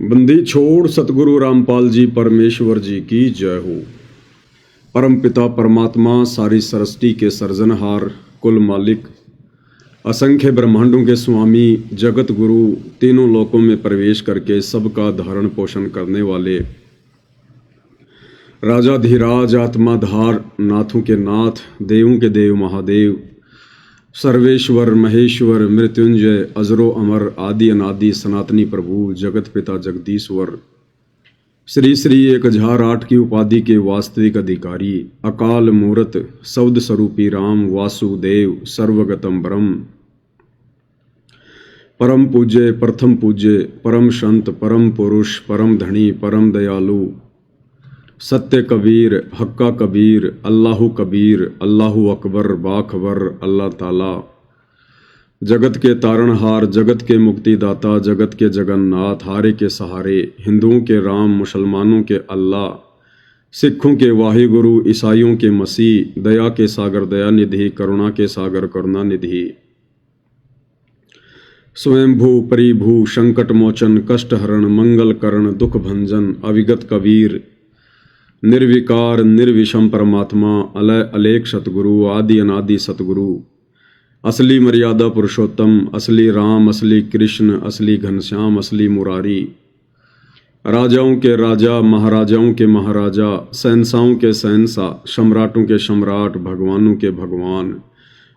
बंदी छोड़ सतगुरु रामपाल जी परमेश्वर जी की जय हो। परम पिता परमात्मा सारी सृष्टि के सर्जनहार, कुल मालिक, असंख्य ब्रह्मांडों के स्वामी, जगत गुरु, तीनों लोकों में प्रवेश करके सबका धारण पोषण करने वाले राजाधिराज, आत्माधार, नाथों के नाथ, देवों के देव महादेव, सर्वेश्वर महेश्वर, मृत्युंजय, अजरो अमर, आदि अनादि, सनातनी प्रभु, जगत पिता जगदीश्वर, श्री श्री 1008 की उपाधि के वास्तविक अधिकारी, अकाल मूर्त, सौद स्वरूपी राम, वासुदेव, सर्वगतम ब्रह्म, परम पूज्य, प्रथम पूज्य, परम संत, परम पुरुष, परम धनी, परम दयालु, सत्य कबीर, हक्का कबीर, अल्लाहु कबीर, अल्लाहु अकबर, बाखबर, अल्लाह ताला, जगत के तारणहार, जगत के मुक्तिदाता, जगत के जगन्नाथ, हारे के सहारे, हिंदुओं के राम, मुसलमानों के अल्लाह, सिखों के वाहिगुरु, ईसाइयों के मसीह, दया के सागर दया निधि, करुणा के सागर करुणा निधि, स्वयंभू परिभू, संकट मोचन, कष्ट हरण, मंगल करण, दुख भंजन, अविगत कबीर, निर्विकार निर्विषम परमात्मा, अलय अलेख सतगुरु, आदि अनादि सतगुरु, असली मर्यादा पुरुषोत्तम, असली राम, असली कृष्ण, असली घनश्याम, असली मुरारी, राजाओं के राजा, महाराजाओं के महाराजा, शहंशाहों के शहंशाह, सम्राटों के सम्राट, भगवानों के भगवान,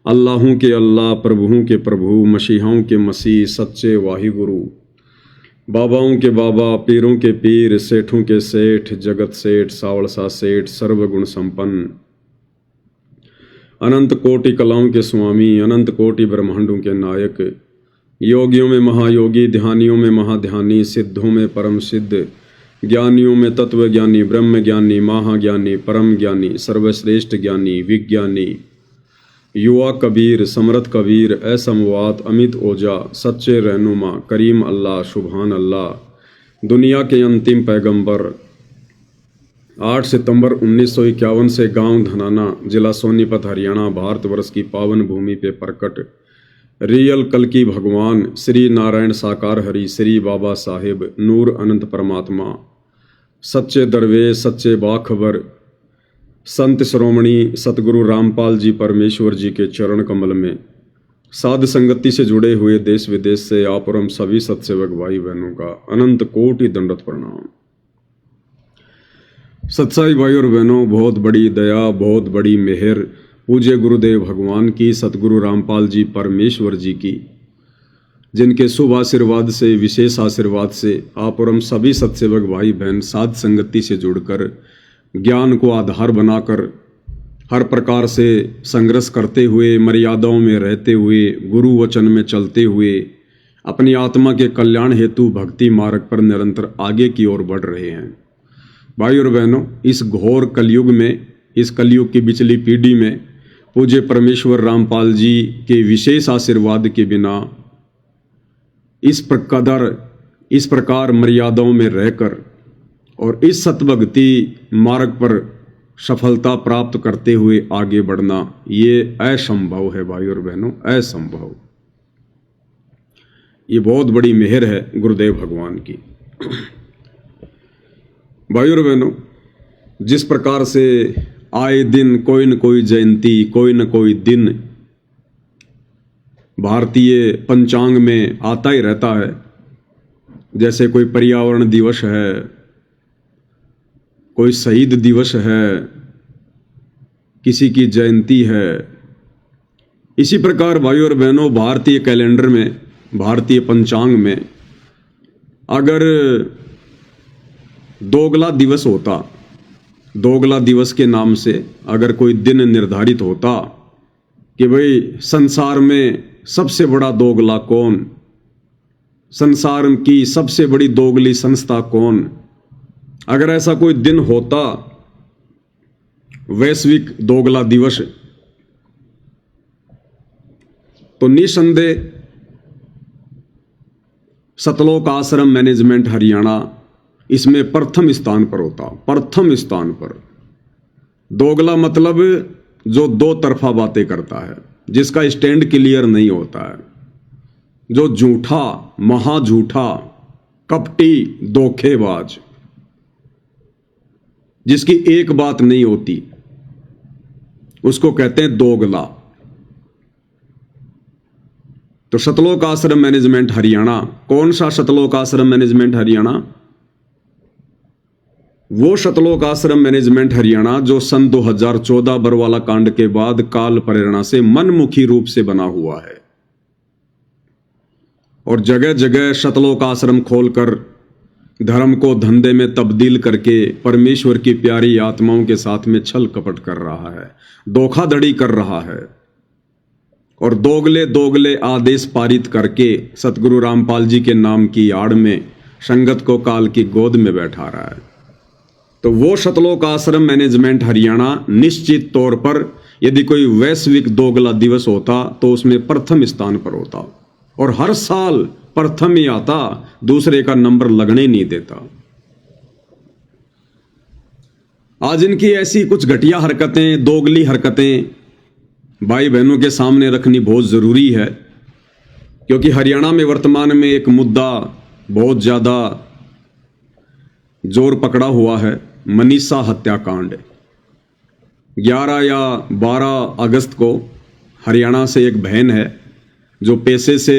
अल्लाहों के अल्लाह, प्रभुओं के प्रभु, मसीहाओं के मसीह, सच्चे वाहिगुरु, बाबाओं के बाबा, पीरों के पीर, सेठों के सेठ, जगत सेठ, सावड़सा सेठ, सर्वगुण संपन्न, अनंत कोटि कलाओं के स्वामी, अनंत कोटि ब्रह्मांडों के नायक, योगियों में महायोगी, ध्यानियों में महाध्यानी, सिद्धों में परम सिद्ध, ज्ञानियों में तत्व ज्ञानी, ब्रह्म ज्ञानी, महाज्ञानी, परम ज्ञानी, सर्वश्रेष्ठ ज्ञानी, विज्ञानी, युवा कबीर, समरथ कबीर, असमवात, अमित ओजा, सच्चे रहनुमा, करीम अल्लाह, सुभान अल्लाह, दुनिया के अंतिम पैगंबर, 8 सितंबर 1951 से गांव धनाना, जिला सोनीपत, हरियाणा, भारतवर्ष की पावन भूमि पे प्रकट रियल कल की भगवान, श्री नारायण साकार हरि, श्री बाबा साहेब, नूर अनंत परमात्मा, सच्चे दरवेश, सच्चे बाखबर, संत श्रोमणी सतगुरु रामपाल जी परमेश्वर जी के चरण कमल में साध संगति से जुड़े हुए देश विदेश से आप और हम सभी सत्सेवक भाई बहनों का अनंत कोटि दंडवत प्रणाम। सत्साई भाई और बहनों, बहुत बड़ी दया, बहुत बड़ी मेहर पूज्य गुरुदेव भगवान की, सतगुरु रामपाल जी परमेश्वर जी की, जिनके शुभ आशीर्वाद से, विशेष आशीर्वाद से आप और हम सभी सत्सेवक भाई बहन साध संगति से जुड़कर ज्ञान को आधार बनाकर हर प्रकार से संघर्ष करते हुए, मर्यादाओं में रहते हुए, गुरु वचन में चलते हुए अपनी आत्मा के कल्याण हेतु भक्ति मार्ग पर निरंतर आगे की ओर बढ़ रहे हैं। भाई और बहनों, इस घोर कलयुग में, इस कलयुग की बिचली पीढ़ी में पूज्य परमेश्वर रामपाल जी के विशेष आशीर्वाद के बिना इस प्रकार मर्यादाओं में रहकर और इस सतभक्ति मार्ग पर सफलता प्राप्त करते हुए आगे बढ़ना, ये असंभव है भाई और बहनों, असंभव। ये बहुत बड़ी मेहर है गुरुदेव भगवान की। भाई और बहनों, जिस प्रकार से आए दिन कोई न कोई जयंती, कोई न कोई दिन भारतीय पंचांग में आता ही रहता है, जैसे कोई पर्यावरण दिवस है, कोई शहीद दिवस है, किसी की जयंती है, इसी प्रकार भाई और बहनों भारतीय कैलेंडर में, भारतीय पंचांग में अगर दोगला दिवस होता, दोगला दिवस के नाम से अगर कोई दिन निर्धारित होता कि भाई संसार में सबसे बड़ा दोगला कौन, संसार की सबसे बड़ी दोगली संस्था कौन, अगर ऐसा कोई दिन होता, वैश्विक दोगला दिवस, तो निसंदेह सतलोक आश्रम मैनेजमेंट हरियाणा इसमें प्रथम स्थान पर होता। प्रथम स्थान पर। दोगला मतलब जो दो तरफा बातें करता है, जिसका स्टैंड क्लियर नहीं होता है, जो झूठा, महाझूठा, कपटी, धोखेबाज, जिसकी एक बात नहीं होती, उसको कहते हैं दोगला। तो सतलोक आश्रम मैनेजमेंट हरियाणा, कौन सा सतलोक आश्रम मैनेजमेंट हरियाणा? वो सतलोक आश्रम मैनेजमेंट हरियाणा जो सन 2014 बरवाला कांड के बाद काल प्रेरणा से मनमुखी रूप से बना हुआ है और जगह जगह सतलोक आश्रम खोलकर धर्म को धंधे में तब्दील करके परमेश्वर की प्यारी आत्माओं के साथ में छल कपट कर रहा है, धोखाधड़ी कर रहा है और दोगले दोगले आदेश पारित करके सतगुरु रामपाल जी के नाम की आड़ में संगत को काल की गोद में बैठा रहा है। तो वो सतलोक आश्रम मैनेजमेंट हरियाणा निश्चित तौर पर यदि कोई वैश्विक दोगला दिवस होता तो उसमें प्रथम स्थान पर होता और हर साल प्रथम ही आता, दूसरे का नंबर लगने नहीं देता। आज इनकी ऐसी कुछ घटिया हरकतें, दोगली हरकतें भाई बहनों के सामने रखनी बहुत जरूरी है, क्योंकि हरियाणा में वर्तमान में एक मुद्दा बहुत ज्यादा जोर पकड़ा हुआ है, मनीषा हत्याकांड। 11 या 12 अगस्त को हरियाणा से एक बहन है जो पेशे से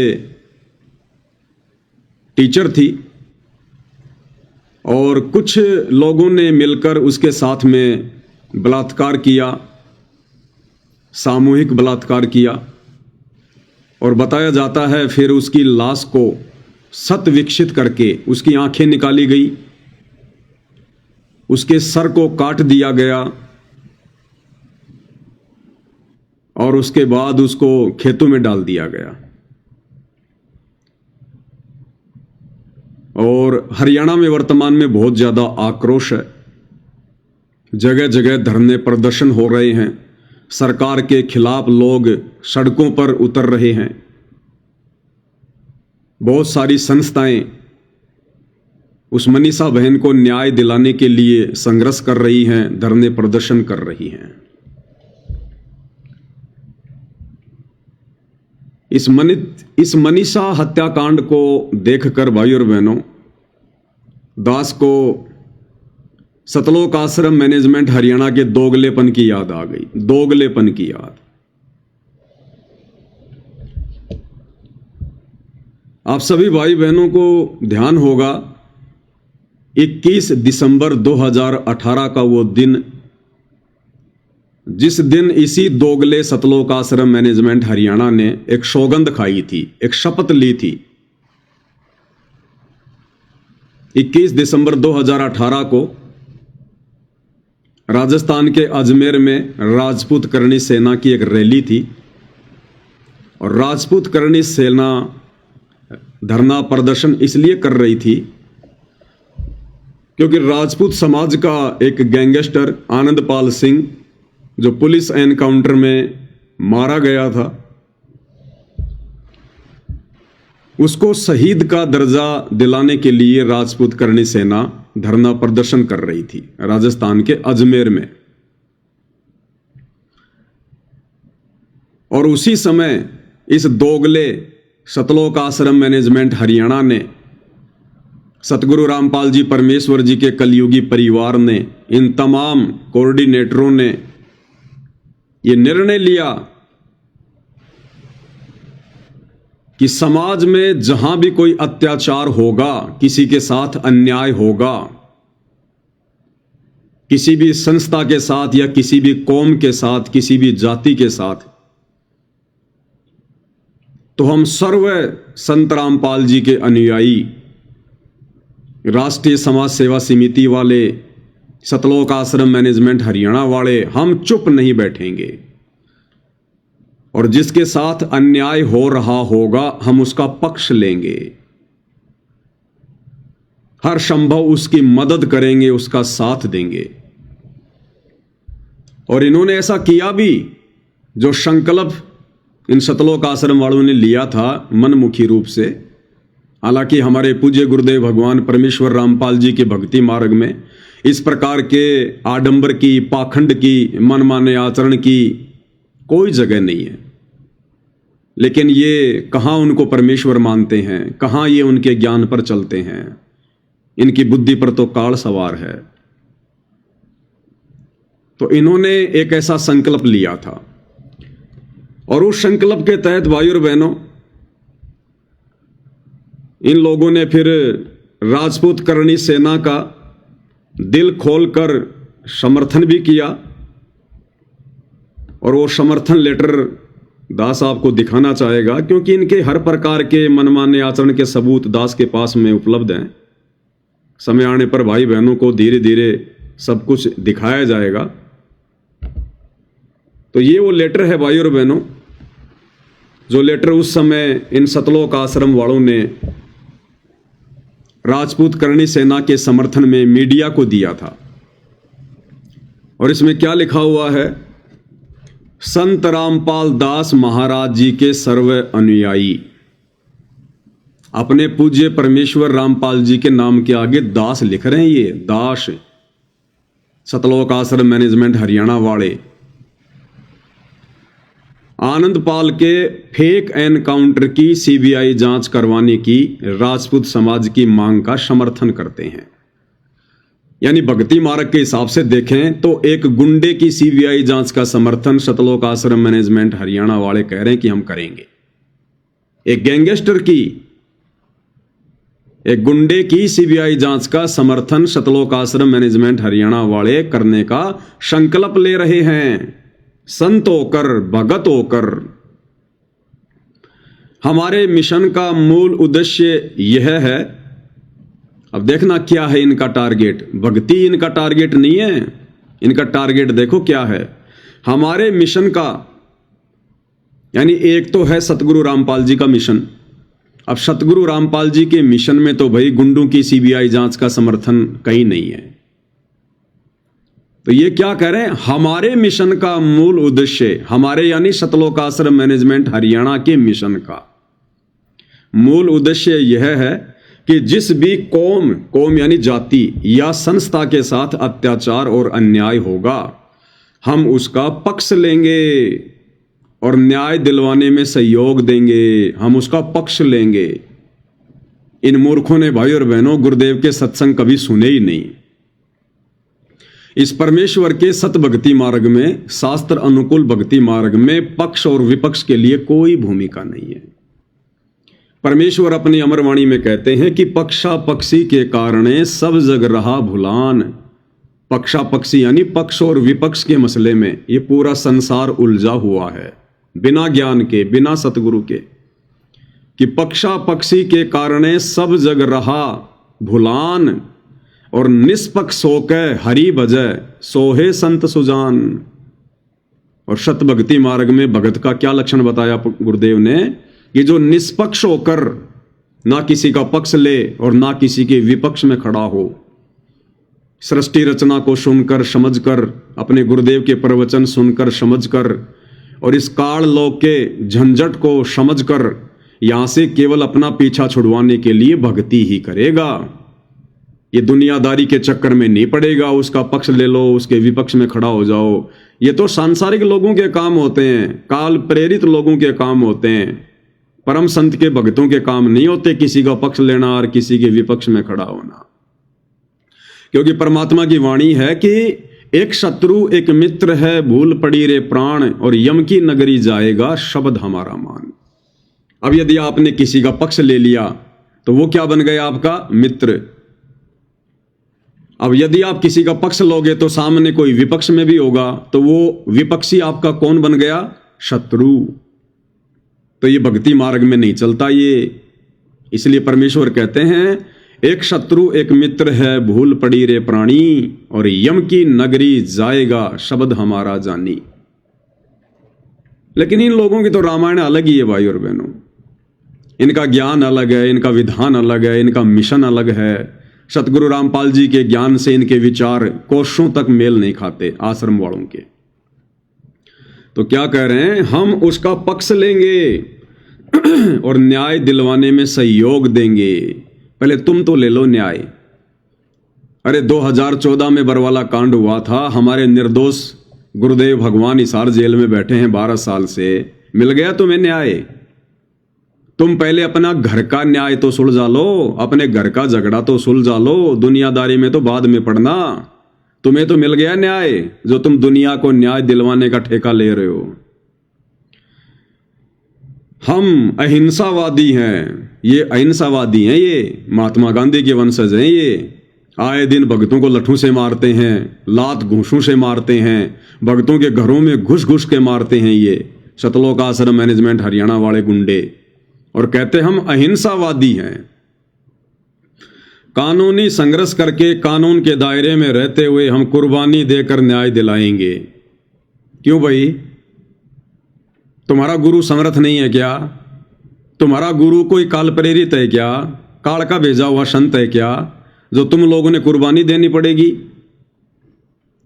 टीचर थी और कुछ लोगों ने मिलकर उसके साथ में बलात्कार किया, सामूहिक बलात्कार किया और बताया जाता है फिर उसकी लाश को सत विकसित करके उसकी आंखें निकाली गई, उसके सर को काट दिया गया और उसके बाद उसको खेतों में डाल दिया गया। और हरियाणा में वर्तमान में बहुत ज्यादा आक्रोश है, जगह जगह धरने प्रदर्शन हो रहे हैं, सरकार के खिलाफ लोग सड़कों पर उतर रहे हैं, बहुत सारी संस्थाएं उस मनीषा बहन को न्याय दिलाने के लिए संघर्ष कर रही हैं, धरने प्रदर्शन कर रही हैं। इस मनीषा हत्याकांड को देखकर भाई और बहनों, दास को सतलोक आश्रम मैनेजमेंट हरियाणा के दोगलेपन की याद आ गई, दोगलेपन की याद। आप सभी भाई बहनों को ध्यान होगा 21 दिसंबर 2018 का वो दिन, जिस दिन इसी दोगले सतलोक आश्रम मैनेजमेंट हरियाणा ने एक सौगंध खाई थी, एक शपथ ली थी। 21 दिसंबर 2018 को राजस्थान के अजमेर में राजपूत करणी सेना की एक रैली थी और राजपूत करणी सेना धरना प्रदर्शन इसलिए कर रही थी क्योंकि राजपूत समाज का एक गैंगस्टर आनंदपाल सिंह जो पुलिस एनकाउंटर में मारा गया था, उसको शहीद का दर्जा दिलाने के लिए राजपूत करणी सेना धरना प्रदर्शन कर रही थी राजस्थान के अजमेर में। और उसी समय इस दोगले सतलोक आश्रम मैनेजमेंट हरियाणा ने, सतगुरु रामपाल जी परमेश्वर जी के कलयुगी परिवार ने, इन तमाम कोऑर्डिनेटरों ने ये निर्णय लिया कि समाज में जहां भी कोई अत्याचार होगा, किसी के साथ अन्याय होगा, किसी भी संस्था के साथ या किसी भी कौम के साथ, किसी भी जाति के साथ, तो हम सर्व संत रामपाल जी के अनुयायी, राष्ट्रीय समाज सेवा समिति वाले, सतलोक आश्रम मैनेजमेंट हरियाणा वाले, हम चुप नहीं बैठेंगे और जिसके साथ अन्याय हो रहा होगा हम उसका पक्ष लेंगे, हर संभव उसकी मदद करेंगे, उसका साथ देंगे। और इन्होंने ऐसा किया भी, जो संकल्प इन सतलोक आश्रम वालों ने लिया था मनमुखी रूप से। हालांकि हमारे पूज्य गुरुदेव भगवान परमेश्वर रामपाल जी के भक्ति मार्ग में इस प्रकार के आडंबर की, पाखंड की, मनमाने आचरण की कोई जगह नहीं है। लेकिन ये कहाँ उनको परमेश्वर मानते हैं, कहाँ ये उनके ज्ञान पर चलते हैं। इनकी बुद्धि पर तो काल सवार है। तो इन्होंने एक ऐसा संकल्प लिया था और उस संकल्प के तहत भाई और बहनों, इन लोगों ने फिर राजपूत करणी सेना का दिल खोलकर समर्थन भी किया। और वो समर्थन लेटर दास आपको दिखाना चाहेगा, क्योंकि इनके हर प्रकार के मनमाने आचरण के सबूत दास के पास में उपलब्ध हैं। समय आने पर भाई बहनों को धीरे धीरे सब कुछ दिखाया जाएगा। तो ये वो लेटर है भाई और बहनों, जो लेटर उस समय इन सतलोक आश्रम वालों ने राजपूत करणी सेना के समर्थन में मीडिया को दिया था। और इसमें क्या लिखा हुआ है? संत रामपाल दास महाराज जी के सर्व अनुयायी। अपने पूज्य परमेश्वर रामपाल जी के नाम के आगे दास लिख रहे हैं। ये दास सतलोक आश्रम मैनेजमेंट हरियाणा वाले आनंदपाल के फेक एनकाउंटर की सीबीआई जांच करवाने की राजपूत समाज की मांग का समर्थन करते हैं। यानी भक्ति मार्ग के हिसाब से देखें तो एक गुंडे की सीबीआई जांच का समर्थन सतलोक आश्रम मैनेजमेंट हरियाणा वाले कह रहे हैं कि हम करेंगे। एक गैंगस्टर की, एक गुंडे की सीबीआई जांच का समर्थन सतलोक आश्रम मैनेजमेंट हरियाणा वाले करने का संकल्प ले रहे हैं, संत होकर, भगत होकर। हमारे मिशन का मूल उद्देश्य यह है, अब देखना क्या है इनका टारगेट। भक्ति इनका टारगेट नहीं है, इनका टारगेट देखो क्या है। हमारे मिशन का, यानी एक तो है सतगुरु रामपाल जी का मिशन। अब सतगुरु रामपाल जी के मिशन में तो भाई गुंडों की सीबीआई जांच का समर्थन कहीं नहीं है। तो ये क्या कह रहे हैं? हमारे मिशन का मूल उद्देश्य, हमारे यानी सतलोक आश्रम मैनेजमेंट हरियाणा के मिशन का मूल उद्देश्य यह है कि जिस भी कौम यानी जाति या संस्था के साथ अत्याचार और अन्याय होगा, हम उसका पक्ष लेंगे और न्याय दिलवाने में सहयोग देंगे, हम उसका पक्ष लेंगे। इन मूर्खों ने भाई और बहनों गुरुदेव के सत्संग कभी सुने ही नहीं। इस परमेश्वर के सत भक्ति मार्ग में, शास्त्र अनुकूल भक्ति मार्ग में पक्ष और विपक्ष के लिए कोई भूमिका नहीं है। परमेश्वर अपनी अमरवाणी में कहते हैं कि पक्षा पक्षी के कारणे सब जग रहा भुलान। पक्षा पक्षी यानी पक्ष और विपक्ष के मसले में ये पूरा संसार उलझा हुआ है, बिना ज्ञान के, बिना सतगुरु के। कि पक्षा पक्षी के कारणे सब जग रहा भुलान, और निष्पक्ष होकर हरि भजय सोहे संत सुजान। और सत भक्ति मार्ग में भगत का क्या लक्षण बताया गुरुदेव ने? कि जो निष्पक्ष होकर ना किसी का पक्ष ले और ना किसी के विपक्ष में खड़ा हो, सृष्टि रचना को सुनकर समझकर, अपने गुरुदेव के प्रवचन सुनकर समझकर, और इस काल लोक के झंझट को समझकर यहां से केवल अपना पीछा छुड़वाने के लिए भक्ति ही करेगा। ये दुनियादारी के चक्कर में नहीं पड़ेगा, उसका पक्ष ले लो, उसके विपक्ष में खड़ा हो जाओ। ये तो सांसारिक लोगों के काम होते हैं, काल प्रेरित लोगों के काम होते हैं। परम संत के भक्तों के काम नहीं होते किसी का पक्ष लेना और किसी के विपक्ष में खड़ा होना। क्योंकि परमात्मा की वाणी है कि एक शत्रु एक मित्र है, भूल पड़ी रे प्राण, और यम की नगरी जाएगा शब्द हमारा मान। अब यदि आपने किसी का पक्ष ले लिया तो वो क्या बन गया? आपका मित्र। अब यदि आप किसी का पक्ष लोगे तो सामने कोई विपक्ष में भी होगा, तो वो विपक्षी आपका कौन बन गया? शत्रु। तो ये भक्ति मार्ग में नहीं चलता ये। इसलिए परमेश्वर कहते हैं एक शत्रु एक मित्र है, भूल पड़ी रे प्राणी, और यम की नगरी जाएगा शब्द हमारा जानी। लेकिन इन लोगों की तो रामायण अलग ही है भाई और बहनों। इनका ज्ञान अलग है, इनका विधान अलग है, इनका मिशन अलग है। सतगुरु रामपाल जी के ज्ञान से इनके विचार कोसों तक मेल नहीं खाते आश्रम वालों के। तो क्या कह रहे हैं? हम उसका पक्ष लेंगे और न्याय दिलवाने में सहयोग देंगे। पहले तुम तो ले लो न्याय। अरे 2014 में बरवाला कांड हुआ था, हमारे निर्दोष गुरुदेव भगवान हिसार जेल में बैठे हैं 12 साल से, मिल गया तुम्हें न्याय? तुम पहले अपना घर का न्याय तो सुलझा लो, अपने घर का झगड़ा तो सुलझा लो, दुनियादारी में तो बाद में पड़ना। तुम्हें तो मिल गया न्याय, जो तुम दुनिया को न्याय दिलवाने का ठेका ले रहे हो। हम अहिंसावादी हैं, ये अहिंसावादी हैं, ये महात्मा गांधी के वंशज हैं। ये आए दिन भक्तों को लट्ठों से मारते हैं, लात घूंसों से मारते हैं, भक्तों के घरों में घुस घुस के मारते हैं ये सतलोक आश्रम मैनेजमेंट हरियाणा वाले गुंडे, और कहते हम अहिंसावादी हैं। कानूनी संघर्ष करके कानून के दायरे में रहते हुए हम कुर्बानी देकर न्याय दिलाएंगे। क्यों भाई, तुम्हारा गुरु समर्थ नहीं है क्या? तुम्हारा गुरु कोई काल प्रेरित है क्या? काल का भेजा हुआ संत है क्या, जो तुम लोगों ने कुर्बानी देनी पड़ेगी?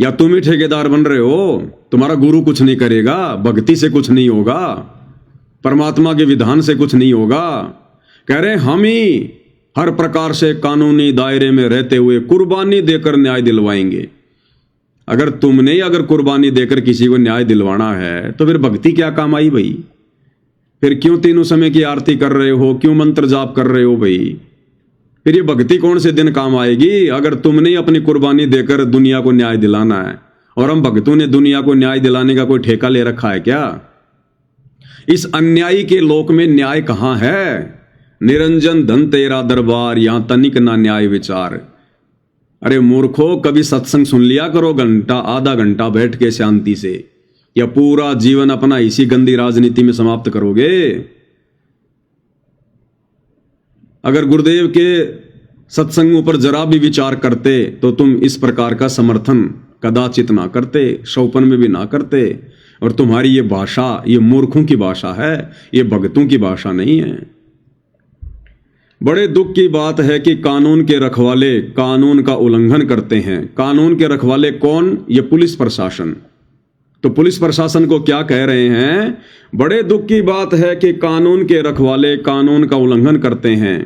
या तुम ही ठेकेदार बन रहे हो? तुम्हारा गुरु कुछ नहीं करेगा, भक्ति से कुछ नहीं होगा, परमात्मा के विधान से कुछ नहीं होगा। कह रहे हम ही हर प्रकार से कानूनी दायरे में रहते हुए कुर्बानी देकर न्याय दिलवाएंगे। अगर तुमने अगर कुर्बानी देकर किसी को न्याय दिलवाना है तो फिर भक्ति क्या काम आई भाई? फिर क्यों तीनों समय की आरती कर रहे हो, क्यों मंत्र जाप कर रहे हो भाई? फिर ये भक्ति कौन से दिन काम आएगी अगर तुमने अपनी कुर्बानी देकर दुनिया को न्याय दिलाना है? और हम भक्तों ने दुनिया को न्याय दिलाने का कोई ठेका ले रखा है क्या? इस अन्यायी के लोक में न्याय कहां है? निरंजन धन तेरा दरबार, यहां तनिक ना न्याय विचार। अरे मूर्खो, कभी सत्संग सुन लिया करो, घंटा आधा घंटा बैठ के शांति से, या पूरा जीवन अपना इसी गंदी राजनीति में समाप्त करोगे? अगर गुरुदेव के सत्संगों पर जरा भी विचार करते तो तुम इस प्रकार का समर्थन कदाचित ना करते, शौपन में भी ना करते। और तुम्हारी ये भाषा ये मूर्खों की भाषा है, ये भक्तों की भाषा नहीं है। बड़े दुख की बात है कि कानून के रखवाले कानून का उल्लंघन करते हैं। कानून के रखवाले कौन? ये पुलिस प्रशासन। तो पुलिस प्रशासन को क्या कह रहे हैं? बड़े दुख की बात है कि कानून के रखवाले कानून का उल्लंघन करते हैं।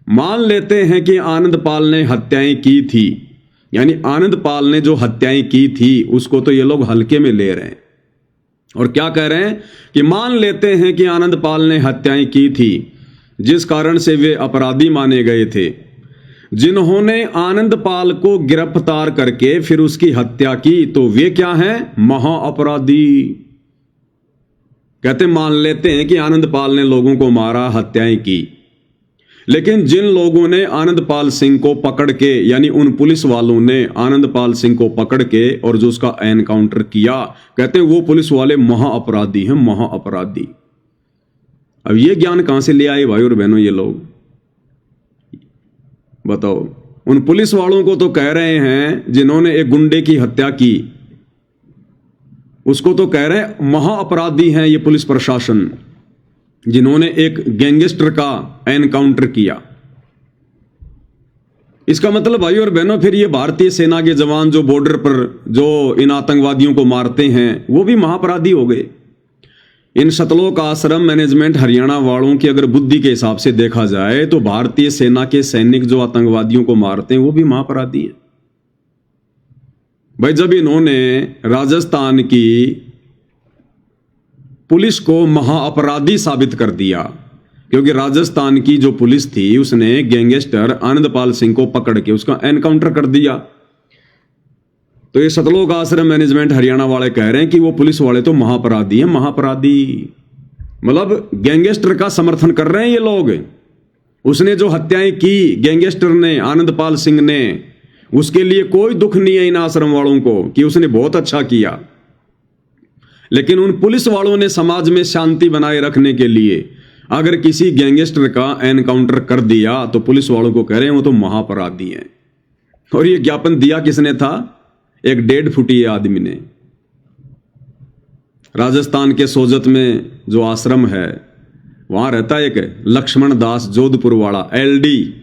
मान लेते हैं कि आनंदपाल ने हत्याएं की थी, यानी आनंदपाल ने जो हत्याएं की थी उसको तो ये लोग हल्के में ले रहे हैं। और क्या कह रहे हैं कि मान लेते हैं कि आनंदपाल ने हत्याएं की थी, जिस कारण से वे अपराधी माने गए थे। जिन्होंने आनंदपाल को गिरफ्तार करके फिर उसकी हत्या की तो वे क्या हैं? महाअपराधी। कहते मान लेते हैं कि आनंदपाल ने लोगों को मारा, हत्याएं की, लेकिन जिन लोगों ने आनंदपाल सिंह को पकड़ के, यानी उन पुलिस वालों ने आनंदपाल सिंह को पकड़ के और जो उसका एनकाउंटर किया, कहते हैं वो पुलिस वाले महाअपराधी हैं, महाअपराधी। अब ये ज्ञान कहां से ले आए भाई और बहनों ये लोग? बताओ। उन पुलिस वालों को तो कह रहे हैं जिन्होंने एक गुंडे की हत्या की, उसको तो कह रहे हैं महाअपराधी हैं ये पुलिस प्रशासन, जिन्होंने एक गैंगस्टर का एनकाउंटर किया। इसका मतलब भाई और बहनों फिर ये भारतीय सेना के जवान जो बॉर्डर पर जो इन आतंकवादियों को मारते हैं वो भी महाअपराधी हो गए। इन सतलोक आश्रम मैनेजमेंट हरियाणा वालों की अगर बुद्धि के हिसाब से देखा जाए तो भारतीय सेना के सैनिक जो आतंकवादियों को मारते हैं वो भी महाअपराधी हैं। भाई जब इन्होंने राजस्थान की पुलिस को महाअपराधी साबित कर दिया, क्योंकि राजस्थान की जो पुलिस थी उसने गैंगस्टर आनंदपाल सिंह को पकड़ के उसका एनकाउंटर कर दिया, तो ये सतलोक आश्रम मैनेजमेंट हरियाणा वाले कह रहे हैं कि वो पुलिस वाले तो महाअपराधी हैं, महाअपराधी। मतलब गैंगस्टर का समर्थन कर रहे हैं ये लोग। उसने जो हत्याएं की गैंगस्टर ने, आनंदपाल सिंह ने, उसके लिए कोई दुख नहीं है इन आश्रम वालों को कि उसने बहुत अच्छा किया, लेकिन उन पुलिस वालों ने समाज में शांति बनाए रखने के लिए अगर किसी गैंगस्टर का एनकाउंटर कर दिया तो पुलिस वालों को कह रहे हैं वो तो महाअपराधी हैं। और ये ज्ञापन दिया किसने था? एक 1.5 फुटी आदमी ने। राजस्थान के सोजत में जो आश्रम है वहां रहता है एक लक्ष्मण दास जोधपुर वाला, एलडी,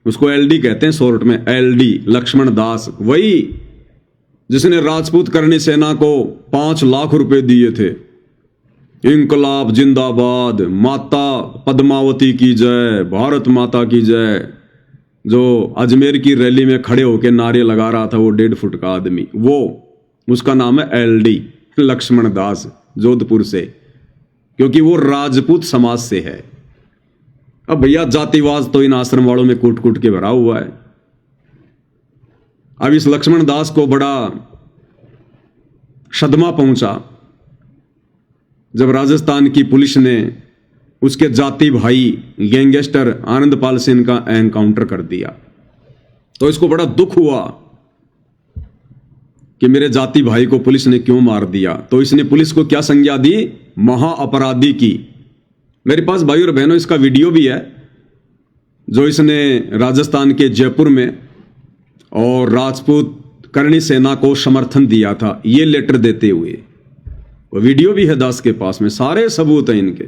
उसको एलडी कहते हैं शॉर्ट में, एलडी लक्ष्मण दास, वही जिसने राजपूत करनी सेना को 5 लाख रुपए दिए थे। इंकलाब जिंदाबाद, माता पद्मावती की जय, भारत माता की जय, जो अजमेर की रैली में खड़े होकर नारे लगा रहा था वो 1.5 फुट का आदमी, वो उसका नाम है एलडी लक्ष्मण दास जोधपुर से, क्योंकि वो राजपूत समाज से है। अब भैया जातिवाद तो इन आश्रम वालों में कूट कूट के भरा हुआ है। अब इस लक्ष्मण दास को बड़ा सदमा पहुंचा जब राजस्थान की पुलिस ने उसके जाति भाई गैंगस्टर आनंदपाल सिंह का एनकाउंटर कर दिया। तो इसको बड़ा दुख हुआ कि मेरे जाति भाई को पुलिस ने क्यों मार दिया। तो इसने पुलिस को क्या संज्ञा दी? महाअपराधी की। मेरे पास भाई और बहनों इसका वीडियो भी है जो इसने राजस्थान के जयपुर में और राजपूत करणी सेना को समर्थन दिया था, ये लेटर देते हुए। वो वीडियो भी है दास के पास में, सारे सबूत हैं इनके।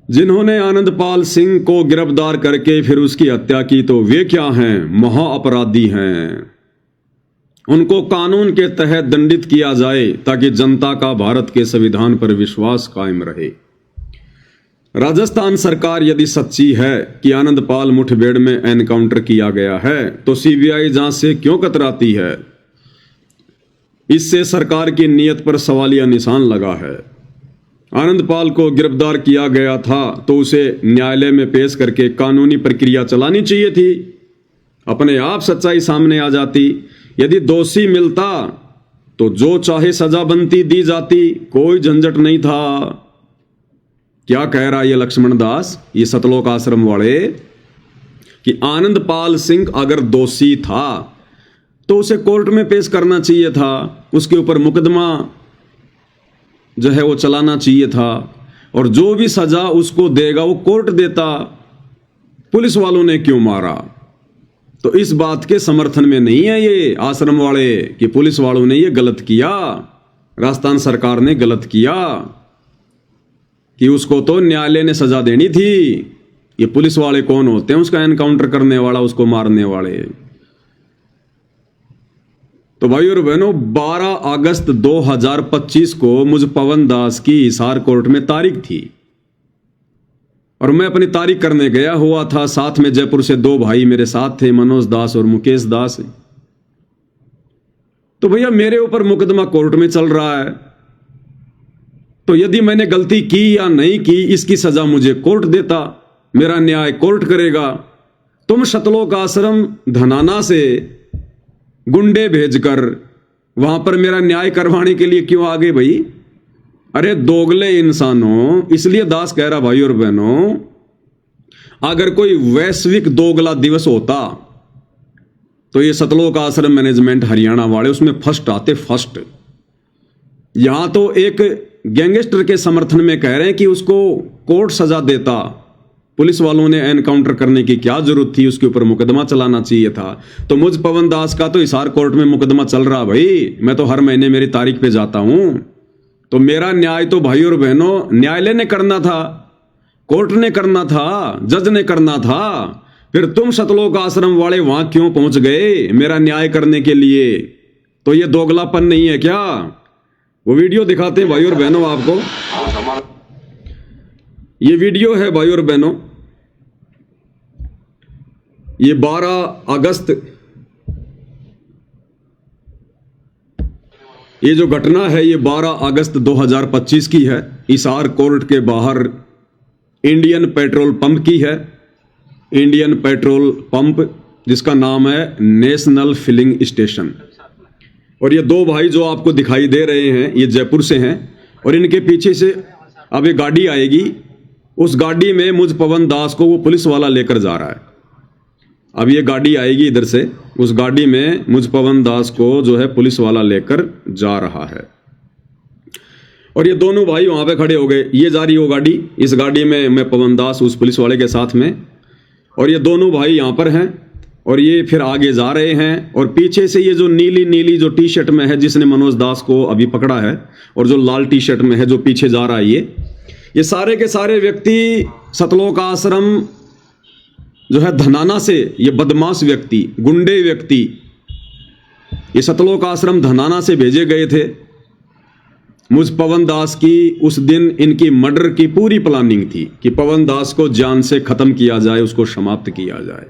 जिन्होंने आनंदपाल सिंह को गिरफ्तार करके फिर उसकी हत्या की तो वे क्या हैं? महाअपराधी हैं। उनको कानून के तहत दंडित किया जाए ताकि जनता का भारत के संविधान पर विश्वास कायम रहे। राजस्थान सरकार यदि सच्ची है कि आनंदपाल मुठभेड़ में एनकाउंटर किया गया है तो सीबीआई जांच से क्यों कतराती है? इससे सरकार की नीयत पर सवालिया निशान लगा है। आनंदपाल को गिरफ्तार किया गया था तो उसे न्यायालय में पेश करके कानूनी प्रक्रिया चलानी चाहिए थी। अपने आप सच्चाई सामने आ जाती। यदि दोषी मिलता तो जो चाहे सजा बनती दी जाती, कोई झंझट नहीं था। क्या कह रहा है ये लक्ष्मण दास, ये सतलोक आश्रम वाले, कि आनंदपाल सिंह अगर दोषी था तो उसे कोर्ट में पेश करना चाहिए था, उसके ऊपर मुकदमा जो है वो चलाना चाहिए था, और जो भी सजा उसको देगा वो कोर्ट देता। पुलिस वालों ने क्यों मारा? तो इस बात के समर्थन में नहीं है ये आश्रम वाले कि पुलिस वालों ने ये गलत किया, राजस्थान सरकार ने गलत किया, कि उसको तो न्यायालय ने सजा देनी थी। ये पुलिस वाले कौन होते हैं? उसका एनकाउंटर करने वाला, उसको मारने वाले। तो भाई और बहनों, 12 अगस्त 2025 को मुझ पवन दास की हिसार कोर्ट में तारीख थी और मैं अपनी तारीख करने गया हुआ था। साथ में जयपुर से 2 भाई मेरे साथ थे, मनोज दास और मुकेश दास। तो भैया मेरे ऊपर मुकदमा कोर्ट में चल रहा है, तो यदि मैंने गलती की या नहीं की इसकी सजा मुझे कोर्ट देता, मेरा न्याय कोर्ट करेगा। तुम सतलोक आश्रम धनाना से गुंडे भेजकर वहां पर मेरा न्याय करवाने के लिए क्यों आ गए भाई? अरे दोगले इंसानों। इसलिए दास कह रहा भाई और बहनों, अगर कोई वैश्विक दोगला दिवस होता तो ये सतलोक आश्रम मैनेजमेंट हरियाणा वाले उसमें फर्स्ट आते, फर्स्ट। यहां तो एक गैंगस्टर के समर्थन में कह रहे हैं कि उसको कोर्ट सजा देता, पुलिस वालों ने एनकाउंटर करने की क्या जरूरत थी, उसके ऊपर मुकदमा चलाना चाहिए था। तो मुझ पवन दास का तो हिसार कोर्ट में मुकदमा चल रहा भाई। मैं तो हर महीने मेरी तारीख पे जाता हूं। तो मेरा न्याय तो भाई और बहनों न्यायालय ने करना था, कोर्ट ने करना था, जज ने करना था। फिर तुम सतलोक आश्रम वाले वहां क्यों पहुंच गए मेरा न्याय करने के लिए? तो ये दोगलापन नहीं है क्या? वो वीडियो दिखाते हैं भाई और बहनों आपको। ये वीडियो है भाई और बहनों, ये 12 अगस्त, ये जो घटना है ये 12 अगस्त 2025 की है। हिसार कोर्ट के बाहर इंडियन पेट्रोल पंप की है। इंडियन पेट्रोल पंप जिसका नाम है नेशनल फिलिंग स्टेशन। और ये 2 भाई जो आपको दिखाई दे रहे हैं ये जयपुर से हैं और इनके पीछे से अब एक गाड़ी आएगी। उस गाड़ी में मुझ पवन दास को वो पुलिस वाला लेकर जा रहा है। अब ये गाड़ी आएगी इधर से, उस गाड़ी में मुझ पवन दास को जो है पुलिस वाला लेकर जा रहा है। और ये दोनों भाई वहां पे खड़े हो गए। ये जा रही वो गाड़ी, इस गाड़ी में मैं पवन दास उस पुलिस वाले के साथ में, और ये दोनों भाई यहां पर हैं और ये फिर आगे जा रहे हैं। और पीछे से ये जो नीली नीली जो टी शर्ट में है जिसने मनोज दास को अभी पकड़ा है, और जो लाल टी शर्ट में है जो पीछे जा रहा है, ये सारे के सारे व्यक्ति सतलोक आश्रम जो है धनाना से, ये बदमाश व्यक्ति, गुंडे व्यक्ति, ये सतलोक आश्रम धनाना से भेजे गए थे। मुझ पवन दास की उस दिन इनकी मर्डर की पूरी प्लानिंग थी कि पवन दास को जान से खत्म किया जाए, उसको समाप्त किया जाए।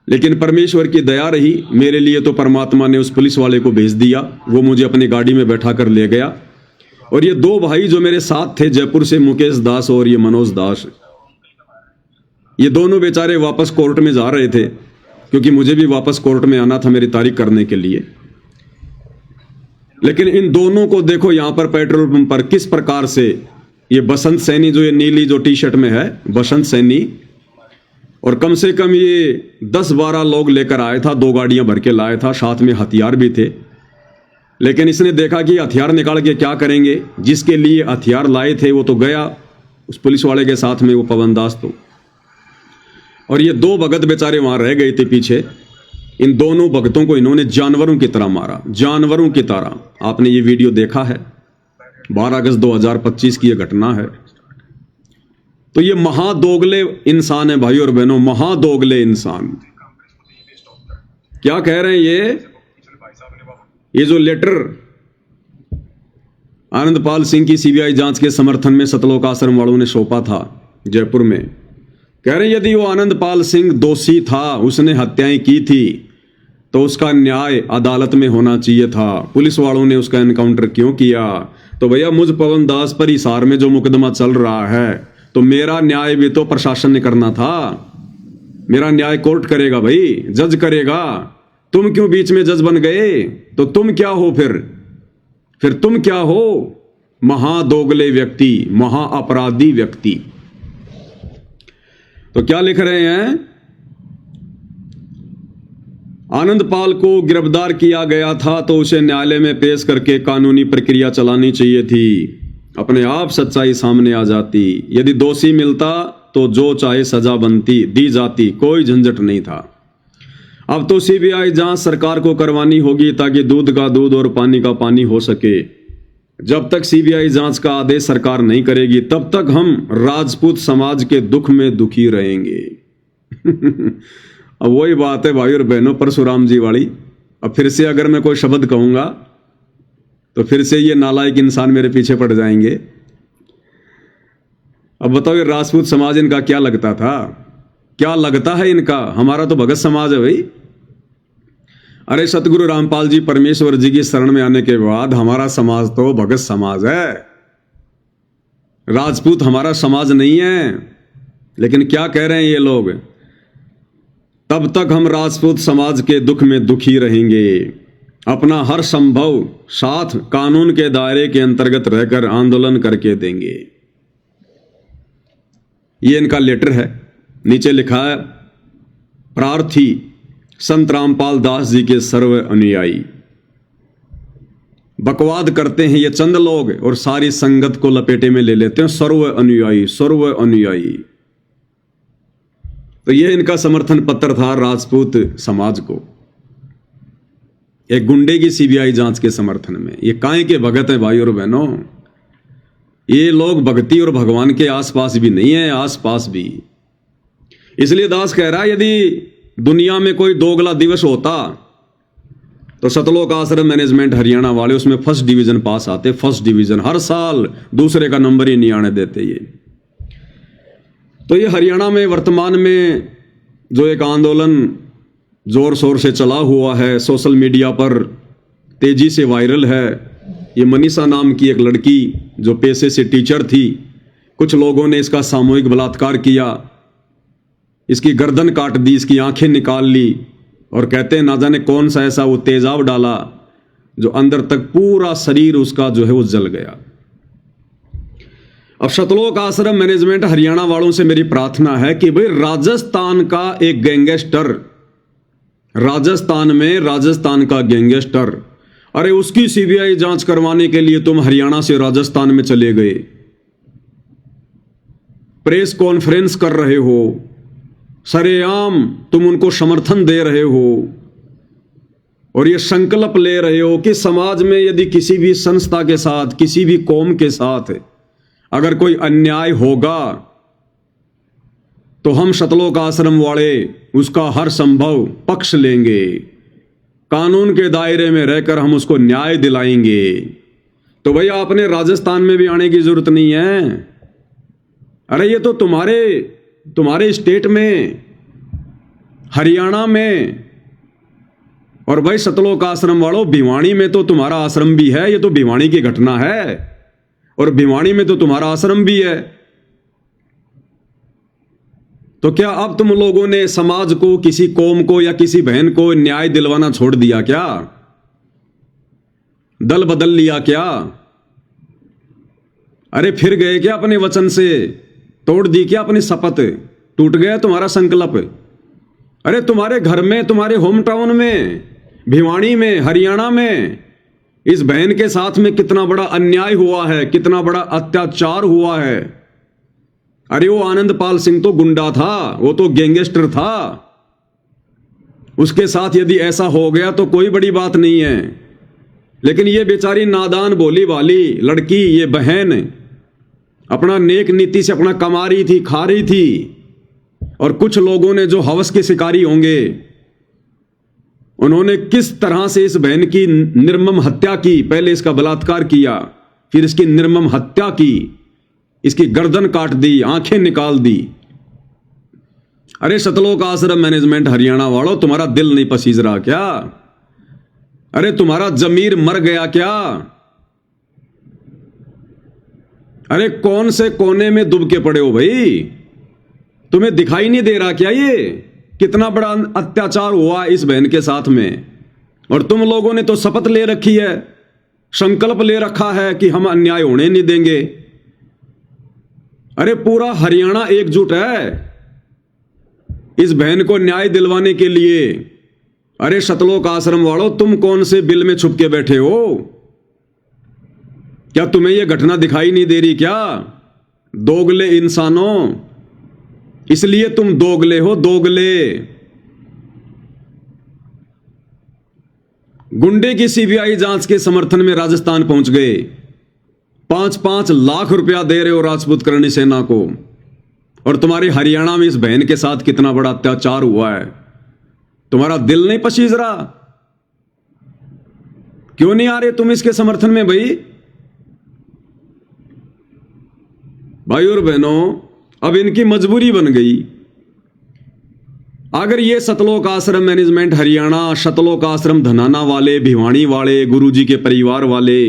लेकिन परमेश्वर की दया रही, मेरे लिए तो परमात्मा ने उस पुलिस वाले को भेज दिया। वो मुझे अपनी गाड़ी में बैठा कर ले गया और ये दो भाई जो मेरे साथ थे जयपुर से, मुकेश दास और ये मनोज दास, ये दोनों बेचारे वापस कोर्ट में जा रहे थे, क्योंकि मुझे भी वापस कोर्ट में आना था मेरी तारीख करने के लिए। लेकिन इन दोनों को देखो यहां पर पेट्रोल पंप पर किस प्रकार से ये बसंत सैनी, जो ये नीली जो टी शर्ट में है बसंत सैनी, और कम से कम ये 10-12 लोग लेकर आया था, 2 गाड़ियां भर के लाया था, साथ में हथियार भी थे। लेकिन इसने देखा कि हथियार निकाल के क्या करेंगे, जिसके लिए हथियार लाए थे वो तो गया उस पुलिस वाले के साथ में, वो पवन दास तो, और ये 2 भगत बेचारे वहां रह गए थे पीछे। इन दोनों भगतों को इन्होंने जानवरों की तरह मारा, जानवरों की तरह। आपने ये वीडियो देखा है, 12 अगस्त 2025 की यह घटना है। तो ये महादोगले इंसान है भाई और बहनों, महादोगले इंसान। क्या कह रहे हैं ये जो लेटर आनंदपाल सिंह की सीबीआई जांच के समर्थन में सतलोक आश्रम वालों ने सौंपा था जयपुर में, कह रहे हैं यदि वो आनंदपाल सिंह दोषी था, उसने हत्याएं की थी, तो उसका न्याय अदालत में होना चाहिए था। पुलिस वालों ने उसका एनकाउंटर क्यों किया? तो भैया मुझ पवन दास पर हिसार में जो मुकदमा चल रहा है, तो मेरा न्याय भी तो प्रशासन ने करना था। मेरा न्याय कोर्ट करेगा भाई, जज करेगा। तुम क्यों बीच में जज बन गए? तो तुम क्या हो फिर तुम क्या हो? महादोगले व्यक्ति, महाअपराधी व्यक्ति। तो क्या लिख रहे हैं? आनंदपाल को गिरफ्तार किया गया था तो उसे न्यायालय में पेश करके कानूनी प्रक्रिया चलानी चाहिए थी, अपने आप सच्चाई सामने आ जाती। यदि दोषी मिलता तो जो चाहे सजा बनती, दी जाती, कोई झंझट नहीं था। अब तो सीबीआई जांच सरकार को करवानी होगी ताकि दूध का दूध और पानी का पानी हो सके। जब तक सीबीआई जांच का आदेश सरकार नहीं करेगी तब तक हम राजपूत समाज के दुख में दुखी रहेंगे। अब वही बात है भाई और बहनों, परशुराम जी वाली। अब फिर से अगर मैं कोई शब्द कहूंगा तो फिर से ये नालायक इंसान मेरे पीछे पड़ जाएंगे। अब बताओ ये राजपूत समाज इनका क्या लगता था? क्या लगता है इनका? हमारा तो भगत समाज है भाई। अरे सतगुरु रामपाल जी परमेश्वर जी की शरण में आने के बाद हमारा समाज तो भगत समाज है, राजपूत हमारा समाज नहीं है। लेकिन क्या कह रहे हैं ये लोग? तब तक हम राजपूत समाज के दुख में दुखी रहेंगे, अपना हर संभव साथ कानून के दायरे के अंतर्गत रहकर आंदोलन करके देंगे। ये इनका लेटर है। नीचे लिखा है, प्रार्थी संत रामपाल दास जी के सर्व अनुयायी। बकवाद करते हैं ये चंद लोग और सारी संगत को लपेटे में ले लेते हैं, सर्व अनुयायी, सर्व अनुयायी। तो ये इनका समर्थन पत्र था राजपूत समाज को, एक गुंडे की सीबीआई जांच के समर्थन में। ये काहे के भगत हैं भाई और बहनों? ये लोग भक्ति और भगवान के आसपास भी नहीं है, आसपास भी। इसलिए दास कह रहा है यदि दुनिया में कोई दोगला दिवस होता तो सतलोक आश्रम मैनेजमेंट हरियाणा वाले उसमें फर्स्ट डिवीजन पास आते, फर्स्ट डिवीजन। हर साल दूसरे का नंबर ही नहीं आने देते ये। तो ये हरियाणा में वर्तमान में जो एक आंदोलन जोर शोर से चला हुआ है, सोशल मीडिया पर तेजी से वायरल है। ये मनीषा नाम की एक लड़की जो पेशे से टीचर थी, कुछ लोगों ने इसका सामूहिक बलात्कार किया, इसकी गर्दन काट दी, इसकी आंखें निकाल ली, और कहते हैं ना जाने कौन सा ऐसा वो तेजाब डाला जो अंदर तक पूरा शरीर उसका जो है वो जल गया। अब सतलोक आश्रम मैनेजमेंट हरियाणा वालों से मेरी प्रार्थना है कि भाई राजस्थान का एक गैंगस्टर, राजस्थान में राजस्थान का गैंगस्टर, अरे उसकी सीबीआई जांच करवाने के लिए तुम हरियाणा से राजस्थान में चले गए, प्रेस कॉन्फ्रेंस कर रहे हो, सरेआम तुम उनको समर्थन दे रहे हो और ये संकल्प ले रहे हो कि समाज में यदि किसी भी संस्था के साथ, किसी भी कौम के साथ अगर कोई अन्याय होगा तो हम सतलोक आश्रम वाले उसका हर संभव पक्ष लेंगे, कानून के दायरे में रहकर हम उसको न्याय दिलाएंगे। तो भैया आपने राजस्थान में भी आने की जरूरत नहीं है। अरे ये तो तुम्हारे स्टेट में, हरियाणा में, और भाई सतलोक आश्रम वालों भिवानी में तो तुम्हारा आश्रम भी है। ये तो भिवानी की घटना है, और भिवाड़ी में तो तुम्हारा आश्रम भी है। तो क्या अब तुम लोगों ने समाज को, किसी कौम को या किसी बहन को न्याय दिलवाना छोड़ दिया क्या? दल बदल लिया क्या? अरे फिर गए क्या अपने वचन से? तोड़ दी क्या अपनी शपथ? टूट गया तुम्हारा संकल्प? अरे तुम्हारे घर में, तुम्हारे होम टाउन में, भिवाड़ी में, हरियाणा में इस बहन के साथ में कितना बड़ा अन्याय हुआ है, कितना बड़ा अत्याचार हुआ है। अरे वो आनंदपाल सिंह तो गुंडा था, वो तो गैंगस्टर था। उसके साथ यदि ऐसा हो गया तो कोई बड़ी बात नहीं है, लेकिन ये बेचारी नादान भोली वाली लड़की, ये बहन अपना नेक नीति से अपना कमा रही थी, खा रही थी, और कुछ लोगों ने जो हवस के शिकारी होंगे उन्होंने किस तरह से इस बहन की निर्मम हत्या की। पहले इसका बलात्कार किया, फिर इसकी निर्मम हत्या की, इसकी गर्दन काट दी, आंखें निकाल दी। अरे सतलोक आश्रम मैनेजमेंट हरियाणा वालों, तुम्हारा दिल नहीं पसीज रहा क्या? अरे तुम्हारा जमीर मर गया क्या? अरे कौन से कोने में डूब के पड़े हो भाई? तुम्हें दिखाई नहीं दे रहा क्या ये कितना बड़ा अत्याचार हुआ इस बहन के साथ में? और तुम लोगों ने तो शपथ ले रखी है, संकल्प ले रखा है कि हम अन्याय होने नहीं देंगे। अरे पूरा हरियाणा एकजुट है इस बहन को न्याय दिलवाने के लिए। अरे सतलोक आश्रम वालों, तुम कौन से बिल में छुप के बैठे हो? क्या तुम्हें यह घटना दिखाई नहीं दे रही क्या? दोगले इंसानों, इसलिए तुम दोगले हो, दोगले। गुंडे की सीबीआई जांच के समर्थन में राजस्थान पहुंच गए। 5-5 लाख रुपया दे रहे हो राजपूत करणी सेना को, और तुम्हारे हरियाणा में इस बहन के साथ कितना बड़ा अत्याचार हुआ है। तुम्हारा दिल नहीं पसीज रहा? क्यों नहीं आ रहे तुम इसके समर्थन में भाई और बहनों? अब इनकी मजबूरी बन गई। अगर ये सतलोक आश्रम मैनेजमेंट हरियाणा, सतलोक आश्रम धनाना वाले, भिवाड़ी वाले, गुरुजी के परिवार वाले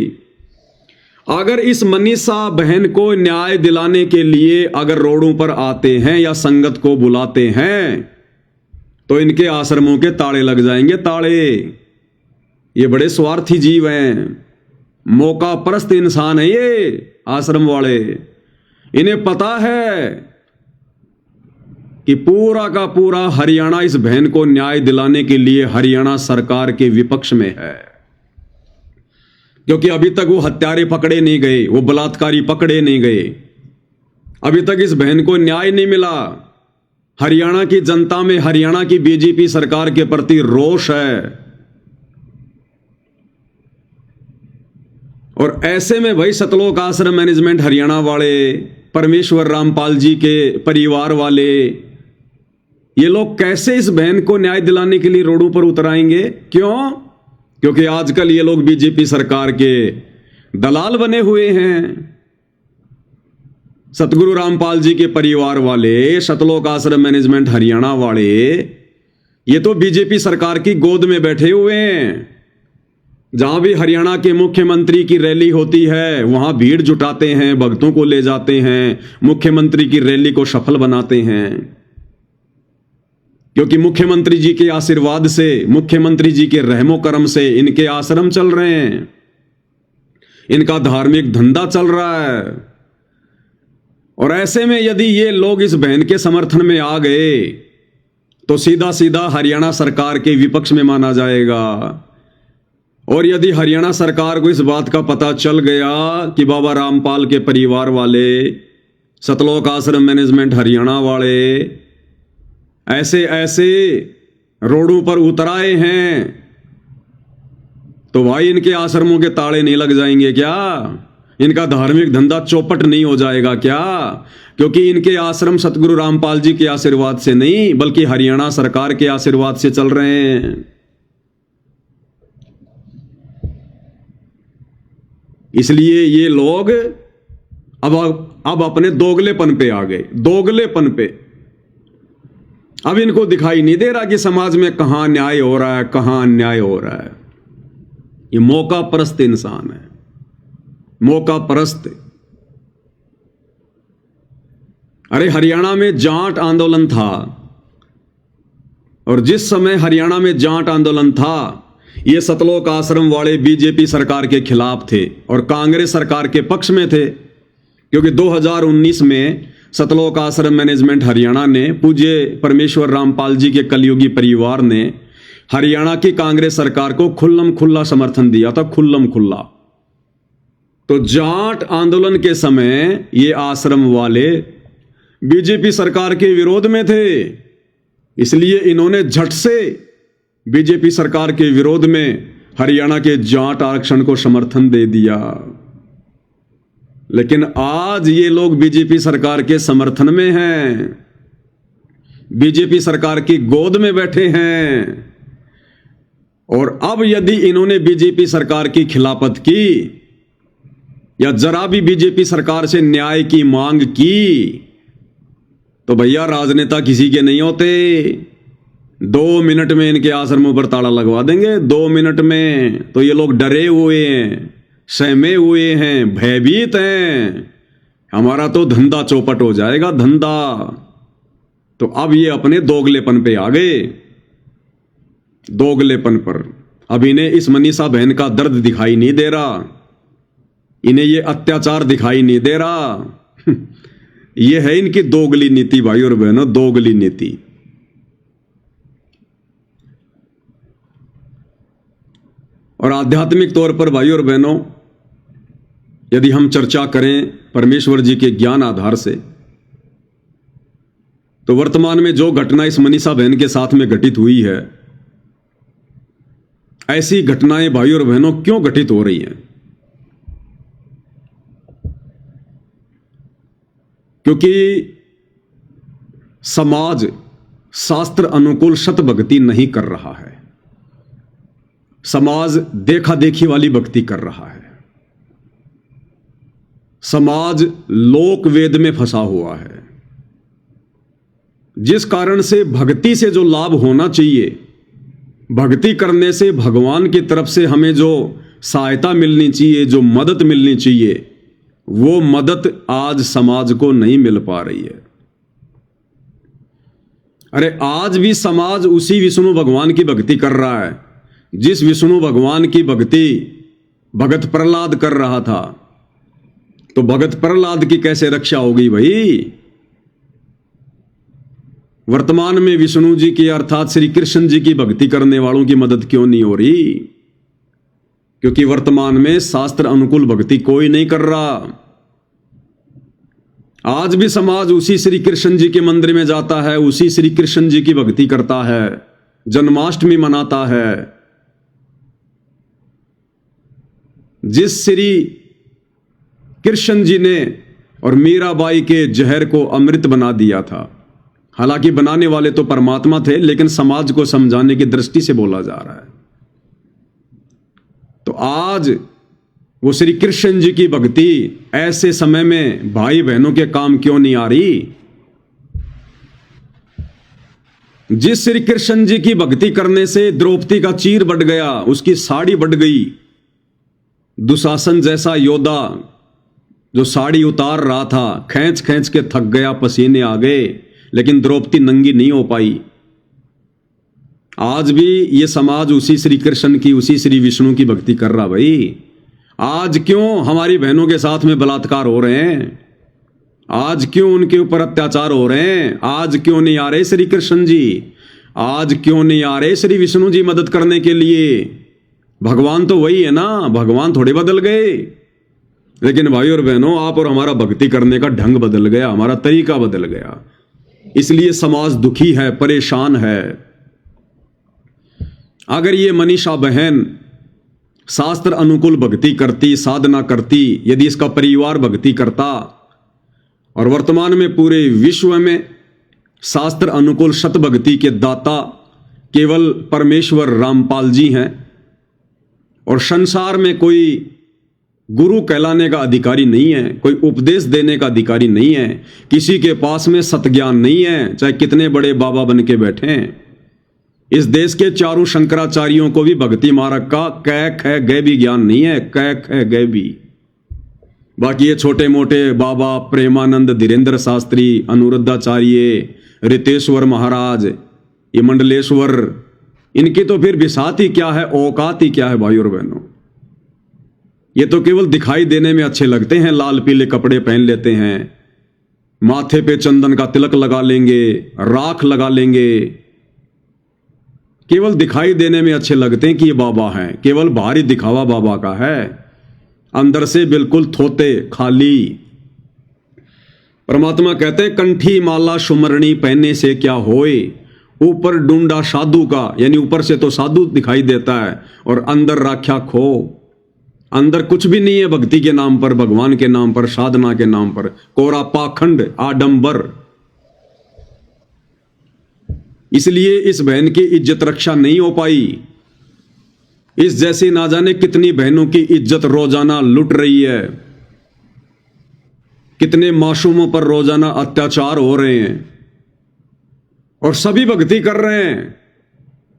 अगर इस मनीषा बहन को न्याय दिलाने के लिए अगर रोडों पर आते हैं या संगत को बुलाते हैं तो इनके आश्रमों के ताले लग जाएंगे, ताले। ये बड़े स्वार्थी जीव हैं, मौका परस्त इंसान है ये आश्रम वाले। इन्हें पता है कि पूरा का पूरा हरियाणा इस बहन को न्याय दिलाने के लिए हरियाणा सरकार के विपक्ष में है, क्योंकि अभी तक वो हत्यारे पकड़े नहीं गए, वो बलात्कारी पकड़े नहीं गए, अभी तक इस बहन को न्याय नहीं मिला। हरियाणा की जनता में हरियाणा की बीजेपी सरकार के प्रति रोष है, और ऐसे में भाई सतलोक आश्रम मैनेजमेंट हरियाणा वाले, परमेश्वर रामपाल जी के परिवार वाले, ये लोग कैसे इस बहन को न्याय दिलाने के लिए रोडों पर उतर आएंगे? क्यों? क्योंकि आजकल ये लोग बीजेपी सरकार के दलाल बने हुए हैं। सतगुरु रामपाल जी के परिवार वाले, सतलोक आश्रम मैनेजमेंट हरियाणा वाले, ये तो बीजेपी सरकार की गोद में बैठे हुए हैं। जहां भी हरियाणा के मुख्यमंत्री की रैली होती है वहां भीड़ जुटाते हैं, भक्तों को ले जाते हैं, मुख्यमंत्री की रैली को सफल बनाते हैं, क्योंकि मुख्यमंत्री जी के आशीर्वाद से, मुख्यमंत्री जी के रहमो करम से इनके आश्रम चल रहे हैं, इनका धार्मिक धंधा चल रहा है। और ऐसे में यदि ये लोग इस बहन के समर्थन में आ गए तो सीधा सीधा हरियाणा सरकार के विपक्ष में माना जाएगा। और यदि हरियाणा सरकार को इस बात का पता चल गया कि बाबा रामपाल के परिवार वाले, सतलोक आश्रम मैनेजमेंट हरियाणा वाले ऐसे ऐसे रोडों पर उतर आए हैं, तो भाई इनके आश्रमों के ताले नहीं लग जाएंगे क्या? इनका धार्मिक धंधा चौपट नहीं हो जाएगा क्या? क्योंकि इनके आश्रम सतगुरु रामपाल जी के आशीर्वाद से नहीं बल्कि हरियाणा सरकार के आशीर्वाद से चल रहे हैं। इसलिए ये लोग अब अपने दोगलेपन पे आ गए, दोगलेपन पे। अब इनको दिखाई नहीं दे रहा कि समाज में कहां न्याय हो रहा है, कहां अन्याय हो रहा है। ये मौका परस्त इंसान है, मौका परस्त। अरे हरियाणा में जाट आंदोलन था, और जिस समय हरियाणा में जाट आंदोलन था, ये सतलोक आश्रम वाले बीजेपी सरकार के खिलाफ थे और कांग्रेस सरकार के पक्ष में थे, क्योंकि 2019 में सतलोक आश्रम मैनेजमेंट हरियाणा ने, पूज्य परमेश्वर रामपाल जी के कलयुगी परिवार ने हरियाणा की कांग्रेस सरकार को खुल्लम खुल्ला समर्थन दिया था, खुल्लम खुल्ला। तो जाट आंदोलन के समय ये आश्रम वाले बीजेपी सरकार के विरोध में थे, इसलिए इन्होंने झट से बीजेपी सरकार के विरोध में हरियाणा के जाट आरक्षण को समर्थन दे दिया। लेकिन आज ये लोग बीजेपी सरकार के समर्थन में हैं, बीजेपी सरकार की गोद में बैठे हैं, और अब यदि इन्होंने बीजेपी सरकार की खिलाफत की या जरा भी बीजेपी सरकार से न्याय की मांग की, तो भैया राजनेता किसी के नहीं होते। 2 मिनट में इनके आश्रमों पर ताला लगवा देंगे, 2 मिनट में। तो ये लोग डरे हुए हैं, सहमे हुए हैं, भयभीत हैं, हमारा तो धंधा चौपट हो जाएगा, धंधा। तो अब ये अपने दोगलेपन पे आ गए, दोगलेपन पर। अब इन्हें इस मनीषा बहन का दर्द दिखाई नहीं दे रहा, इन्हें ये अत्याचार दिखाई नहीं दे रहा। ये है इनकी दोगली नीति भाई और बहनों, दोगली नीति। और आध्यात्मिक तौर पर भाई और बहनों, यदि हम चर्चा करें परमेश्वर जी के ज्ञान आधार से, तो वर्तमान में जो घटना इस मनीषा बहन के साथ में घटित हुई है, ऐसी घटनाएं भाई और बहनों क्यों घटित हो रही हैं? क्योंकि समाज शास्त्र अनुकूल शत भक्ति नहीं कर रहा है, समाज देखा देखी वाली भक्ति कर रहा है, समाज लोक वेद में फंसा हुआ है, जिस कारण से भक्ति से जो लाभ होना चाहिए, भक्ति करने से भगवान की तरफ से हमें जो सहायता मिलनी चाहिए, जो मदद मिलनी चाहिए, वो मदद आज समाज को नहीं मिल पा रही है। अरे आज भी समाज उसी विष्णु भगवान की भक्ति कर रहा है जिस विष्णु भगवान की भक्ति भगत प्रहलाद कर रहा था। तो भगत प्रहलाद की कैसे रक्षा होगी भाई? वर्तमान में विष्णु जी की अर्थात श्री कृष्ण जी की भक्ति करने वालों की मदद क्यों नहीं हो रही? क्योंकि वर्तमान में शास्त्र अनुकूल भक्ति कोई नहीं कर रहा। आज भी समाज उसी श्री कृष्ण जी के मंदिर में जाता है, उसी श्री कृष्ण जी की भक्ति करता है, जन्माष्टमी मनाता है। जिस श्री कृष्ण जी ने और मीराबाई के जहर को अमृत बना दिया था, हालांकि बनाने वाले तो परमात्मा थे, लेकिन समाज को समझाने की दृष्टि से बोला जा रहा है। तो आज वो श्री कृष्ण जी की भक्ति ऐसे समय में भाई बहनों के काम क्यों नहीं आ रही? जिस श्री कृष्ण जी की भक्ति करने से द्रौपदी का चीर बढ़ गया, उसकी साड़ी बढ़ गई, दुशासन जैसा योद्धा जो साड़ी उतार रहा था, खींच खींच के थक गया, पसीने आ गए, लेकिन द्रौपदी नंगी नहीं हो पाई। आज भी ये समाज उसी श्री कृष्ण की, उसी श्री विष्णु की भक्ति कर रहा भाई। आज क्यों हमारी बहनों के साथ में बलात्कार हो रहे हैं? आज क्यों उनके ऊपर अत्याचार हो रहे हैं? आज क्यों नहीं आ रहे श्री कृष्ण जी? आज क्यों नहीं आ रहे श्री विष्णु जी मदद करने के लिए? भगवान तो वही है ना, भगवान थोड़े बदल गए। लेकिन भाई और बहनों, आप और हमारा भक्ति करने का ढंग बदल गया, हमारा तरीका बदल गया, इसलिए समाज दुखी है, परेशान है। अगर ये मनीषा बहन शास्त्र अनुकूल भक्ति करती, साधना करती, यदि इसका परिवार भक्ति करता, और वर्तमान में पूरे विश्व में शास्त्र अनुकूल शत भक्ति के दाता केवल परमेश्वर रामपाल जी हैं, और संसार में कोई गुरु कहलाने का अधिकारी नहीं है, कोई उपदेश देने का अधिकारी नहीं है, किसी के पास में सतज्ञान नहीं है, चाहे कितने बड़े बाबा बन के बैठे हैं। इस देश के चारों शंकराचार्यों को भी भक्ति मार्ग का कै ख गै भी ज्ञान नहीं है, कै ख गै भी। बाकी ये छोटे मोटे बाबा प्रेमानंद, धीरेन्द्र शास्त्री, अनुरुद्धाचार्य, रितेश्वर महाराज, ये मंडलेश्वर, इनकी तो फिर बिसात ही क्या है, औकात ही क्या है भाई और बहनों। ये तो केवल दिखाई देने में अच्छे लगते हैं, लाल पीले कपड़े पहन लेते हैं, माथे पे चंदन का तिलक लगा लेंगे, राख लगा लेंगे, केवल दिखाई देने में अच्छे लगते हैं कि ये बाबा हैं। केवल बाहरी दिखावा बाबा का है, अंदर से बिल्कुल थोते खाली। परमात्मा कहते हैं कंठी माला सुमरणी पहनने से क्या होए, ऊपर डूंडा साधु का, यानी ऊपर से तो साधु दिखाई देता है और अंदर राख्या खो। अंदर कुछ भी नहीं है भक्ति के नाम पर, भगवान के नाम पर, साधना के नाम पर, कोरा पाखंड आडंबर। इसलिए इस बहन की इज्जत रक्षा नहीं हो पाई। इस जैसी ना जाने कितनी बहनों की इज्जत रोजाना लुट रही है, कितने मासूमों पर रोजाना अत्याचार हो रहे हैं और सभी भक्ति कर रहे हैं।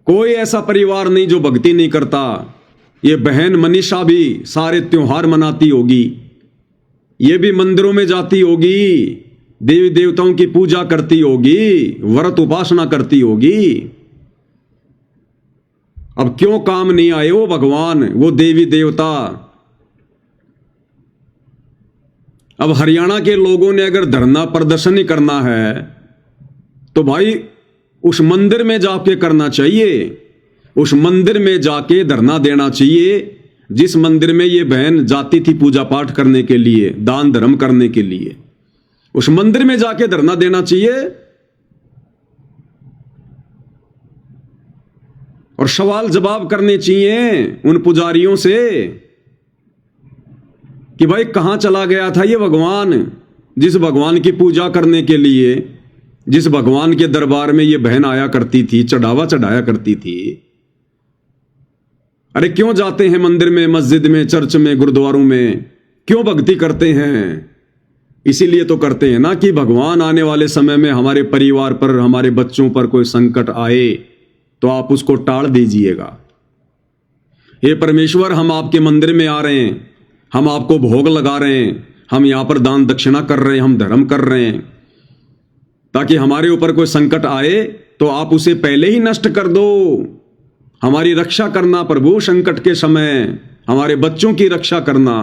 कोई ऐसा परिवार नहीं जो भक्ति नहीं करता। ये बहन मनीषा भी सारे त्योहार मनाती होगी, ये भी मंदिरों में जाती होगी, देवी देवताओं की पूजा करती होगी, व्रत उपासना करती होगी। अब क्यों काम नहीं आए वो भगवान, वो देवी देवता? अब हरियाणा के लोगों ने अगर धरना प्रदर्शन ही करना है तो भाई उस मंदिर में जाके करना चाहिए, उस मंदिर में जाके धरना देना चाहिए जिस मंदिर में ये बहन जाती थी पूजा पाठ करने के लिए, दान धर्म करने के लिए। उस मंदिर में जाके धरना देना चाहिए और सवाल जवाब करने चाहिए उन पुजारियों से कि भाई कहां चला गया था ये भगवान, जिस भगवान की पूजा करने के लिए, जिस भगवान के दरबार में ये बहन आया करती थी, चढ़ावा चढ़ाया करती थी। अरे क्यों जाते हैं मंदिर में, मस्जिद में, चर्च में, गुरुद्वारों में, क्यों भक्ति करते हैं? इसीलिए तो करते हैं ना कि भगवान आने वाले समय में हमारे परिवार पर, हमारे बच्चों पर कोई संकट आए तो आप उसको टाल दीजिएगा। हे परमेश्वर, हम आपके मंदिर में आ रहे हैं, हम आपको भोग लगा रहे हैं, हम यहां पर दान दक्षिणा कर रहे हैं, हम धर्म कर रहे हैं, ताकि हमारे ऊपर कोई संकट आए तो आप उसे पहले ही नष्ट कर दो। हमारी रक्षा करना प्रभु, संकट के समय हमारे बच्चों की रक्षा करना।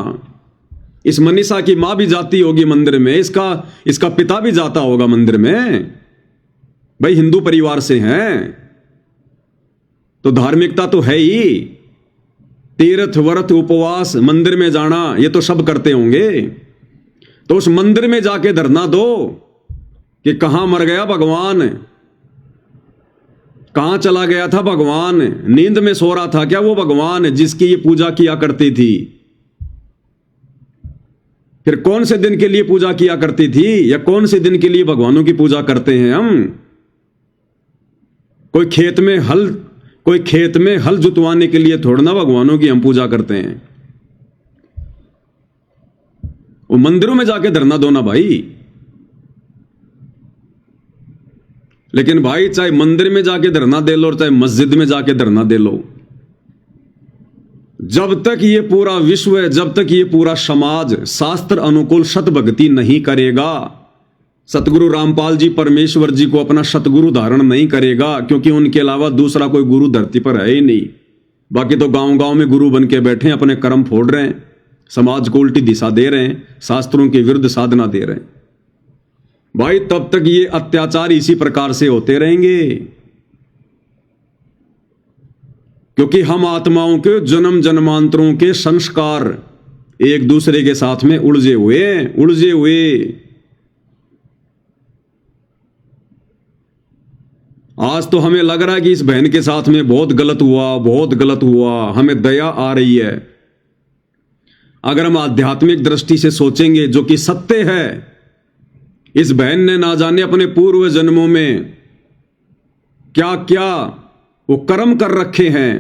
इस मनीषा की मां भी जाती होगी मंदिर में, इसका पिता भी जाता होगा मंदिर में, भाई हिंदू परिवार से हैं तो धार्मिकता तो है ही। तीर्थ व्रत उपवास, मंदिर में जाना, ये तो सब करते होंगे। तो उस मंदिर में जाके धरना दो कि कहां मर गया भगवान, कहां चला गया था भगवान, नींद में सो रहा था क्या वो भगवान जिसकी ये पूजा किया करती थी? फिर कौन से दिन के लिए पूजा किया करती थी, या कौन से दिन के लिए भगवानों की पूजा करते हैं हम? कोई खेत में हल जुतवाने के लिए थोड़ा ना भगवानों की हम पूजा करते हैं। वो मंदिरों में जाके धरना दो ना भाई। लेकिन भाई चाहे मंदिर में जाके धरना दे लो और चाहे मस्जिद में जाके धरना दे लो, जब तक ये पूरा विश्व है, जब तक ये पूरा समाज शास्त्र अनुकूल सत भक्ति नहीं करेगा, सतगुरु रामपाल जी परमेश्वर जी को अपना सतगुरु धारण नहीं करेगा, क्योंकि उनके अलावा दूसरा कोई गुरु धरती पर है ही नहीं। बाकी तो गांव गांव में गुरु बन के बैठे हैं, अपने कर्म फोड़ रहे हैं, समाज को उल्टी दिशा दे रहे हैं, शास्त्रों के विरुद्ध साधना दे रहे हैं। भाई तब तक ये अत्याचार इसी प्रकार से होते रहेंगे, क्योंकि हम आत्माओं के जन्म जन्मांतरों के संस्कार एक दूसरे के साथ में उलझे हुए। आज तो हमें लग रहा है कि इस बहन के साथ में बहुत गलत हुआ, हमें दया आ रही है। अगर हम आध्यात्मिक दृष्टि से सोचेंगे, जो कि सत्य है, इस बहन ने ना जाने अपने पूर्व जन्मों में क्या क्या वो कर्म कर रखे हैं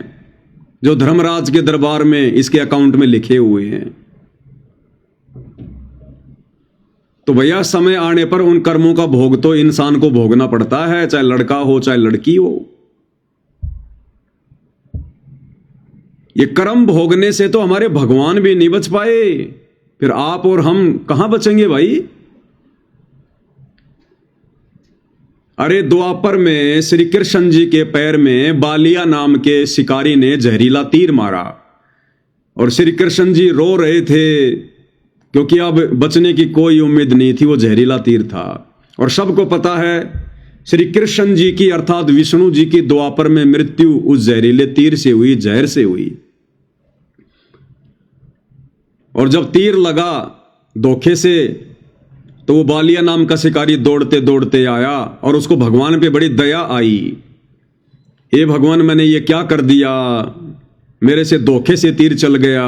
जो धर्मराज के दरबार में इसके अकाउंट में लिखे हुए हैं। तो भैया समय आने पर उन कर्मों का भोग तो इंसान को भोगना पड़ता है, चाहे लड़का हो चाहे लड़की हो। ये कर्म भोगने से तो हमारे भगवान भी नहीं बच पाए, फिर आप और हम कहां बचेंगे भाई? अरे द्वापर में श्री कृष्ण जी के पैर में बालिया नाम के शिकारी ने जहरीला तीर मारा और श्री कृष्ण जी रो रहे थे क्योंकि अब बचने की कोई उम्मीद नहीं थी। वो जहरीला तीर था और सबको पता है श्री कृष्ण जी की अर्थात विष्णु जी की द्वापर में मृत्यु उस जहरीले तीर से हुई, जहर से हुई। और जब तीर लगा धोखे से तो वो बालिया नाम का शिकारी दौड़ते दौड़ते आया और उसको भगवान पे बड़ी दया आई। हे भगवान, मैंने ये क्या कर दिया, मेरे से धोखे से तीर चल गया,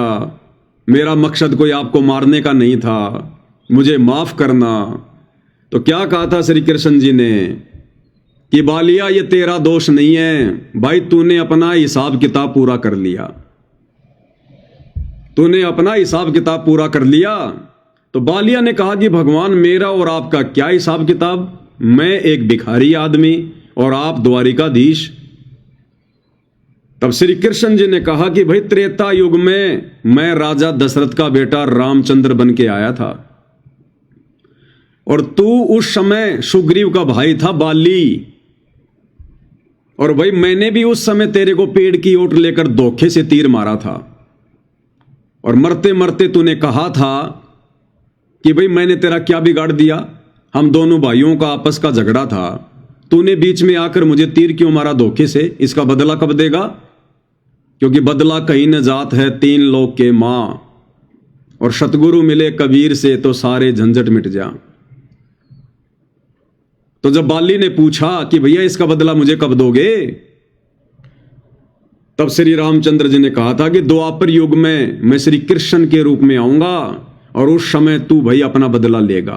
मेरा मकसद कोई आपको मारने का नहीं था, मुझे माफ करना। तो क्या कहा था श्री कृष्ण जी ने कि बालिया ये तेरा दोष नहीं है भाई, तूने अपना हिसाब किताब पूरा कर लिया, तूने अपना हिसाब किताब पूरा कर लिया। तो बालिया ने कहा कि भगवान मेरा और आपका क्या हिसाब किताब, मैं एक भिखारी आदमी और आप द्वारिकाधीश। तब श्री कृष्ण जी ने कहा कि भाई त्रेता युग में मैं राजा दशरथ का बेटा रामचंद्र बन के आया था और तू उस समय सुग्रीव का भाई था बाली, और भाई मैंने भी उस समय तेरे को पेड़ की ओट लेकर धोखे से तीर मारा था और मरते मरते तूने कहा था कि भाई मैंने तेरा क्या बिगाड़ दिया, हम दोनों भाइयों का आपस का झगड़ा था, तूने बीच में आकर मुझे तीर क्यों मारा धोखे से, इसका बदला कब देगा? क्योंकि बदला कहीं न जात है तीन लोग के मां, और सतगुरु मिले कबीर से तो सारे झंझट मिट जा। तो जब बाली ने पूछा कि भैया इसका बदला मुझे कब दोगे, तब श्री रामचंद्र जी ने कहा था कि द्वापर युग में मैं श्री कृष्ण के रूप में आऊंगा और उस समय तू भाई अपना बदला लेगा।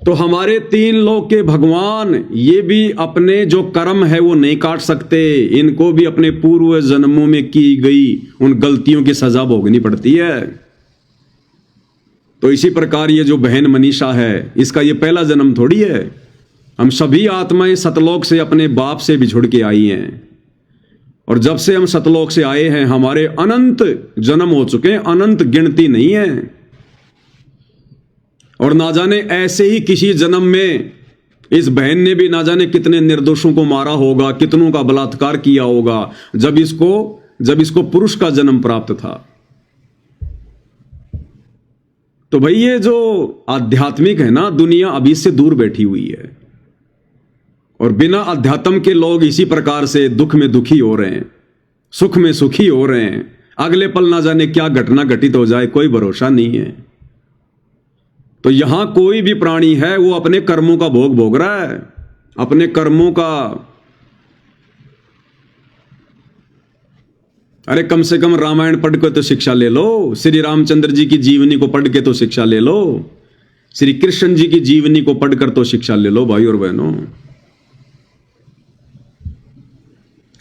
तो हमारे तीन लोक के भगवान ये भी अपने जो कर्म है वो नहीं काट सकते, इनको भी अपने पूर्व जन्मों में की गई उन गलतियों की सजा भोगनी पड़ती है। तो इसी प्रकार ये जो बहन मनीषा है, इसका ये पहला जन्म थोड़ी है। हम सभी आत्माएं सतलोक से अपने बाप से बिछुड़ के आई हैं, और जब से हम सतलोक से आए हैं हमारे अनंत जन्म हो चुके हैं, अनंत गिनती नहीं है। और ना जाने ऐसे ही किसी जन्म में इस बहन ने भी ना जाने कितने निर्दोषों को मारा होगा, कितनों का बलात्कार किया होगा, जब इसको पुरुष का जन्म प्राप्त था। तो भाई ये जो आध्यात्मिक है ना, दुनिया अभी इससे दूर बैठी हुई है, और बिना अध्यात्म के लोग इसी प्रकार से दुख में दुखी हो रहे हैं, सुख में सुखी हो रहे हैं। अगले पल ना जाने क्या घटना घटित हो जाए, कोई भरोसा नहीं है। तो यहां कोई भी प्राणी है वो अपने कर्मों का भोग भोग रहा है, अपने कर्मों का। अरे कम से कम रामायण पढ़ के तो शिक्षा ले लो, श्री रामचंद्र जी की जीवनी को पढ़ के तो शिक्षा ले लो, श्री कृष्ण जी की जीवनी को पढ़कर तो शिक्षा ले लो भाई और बहनों।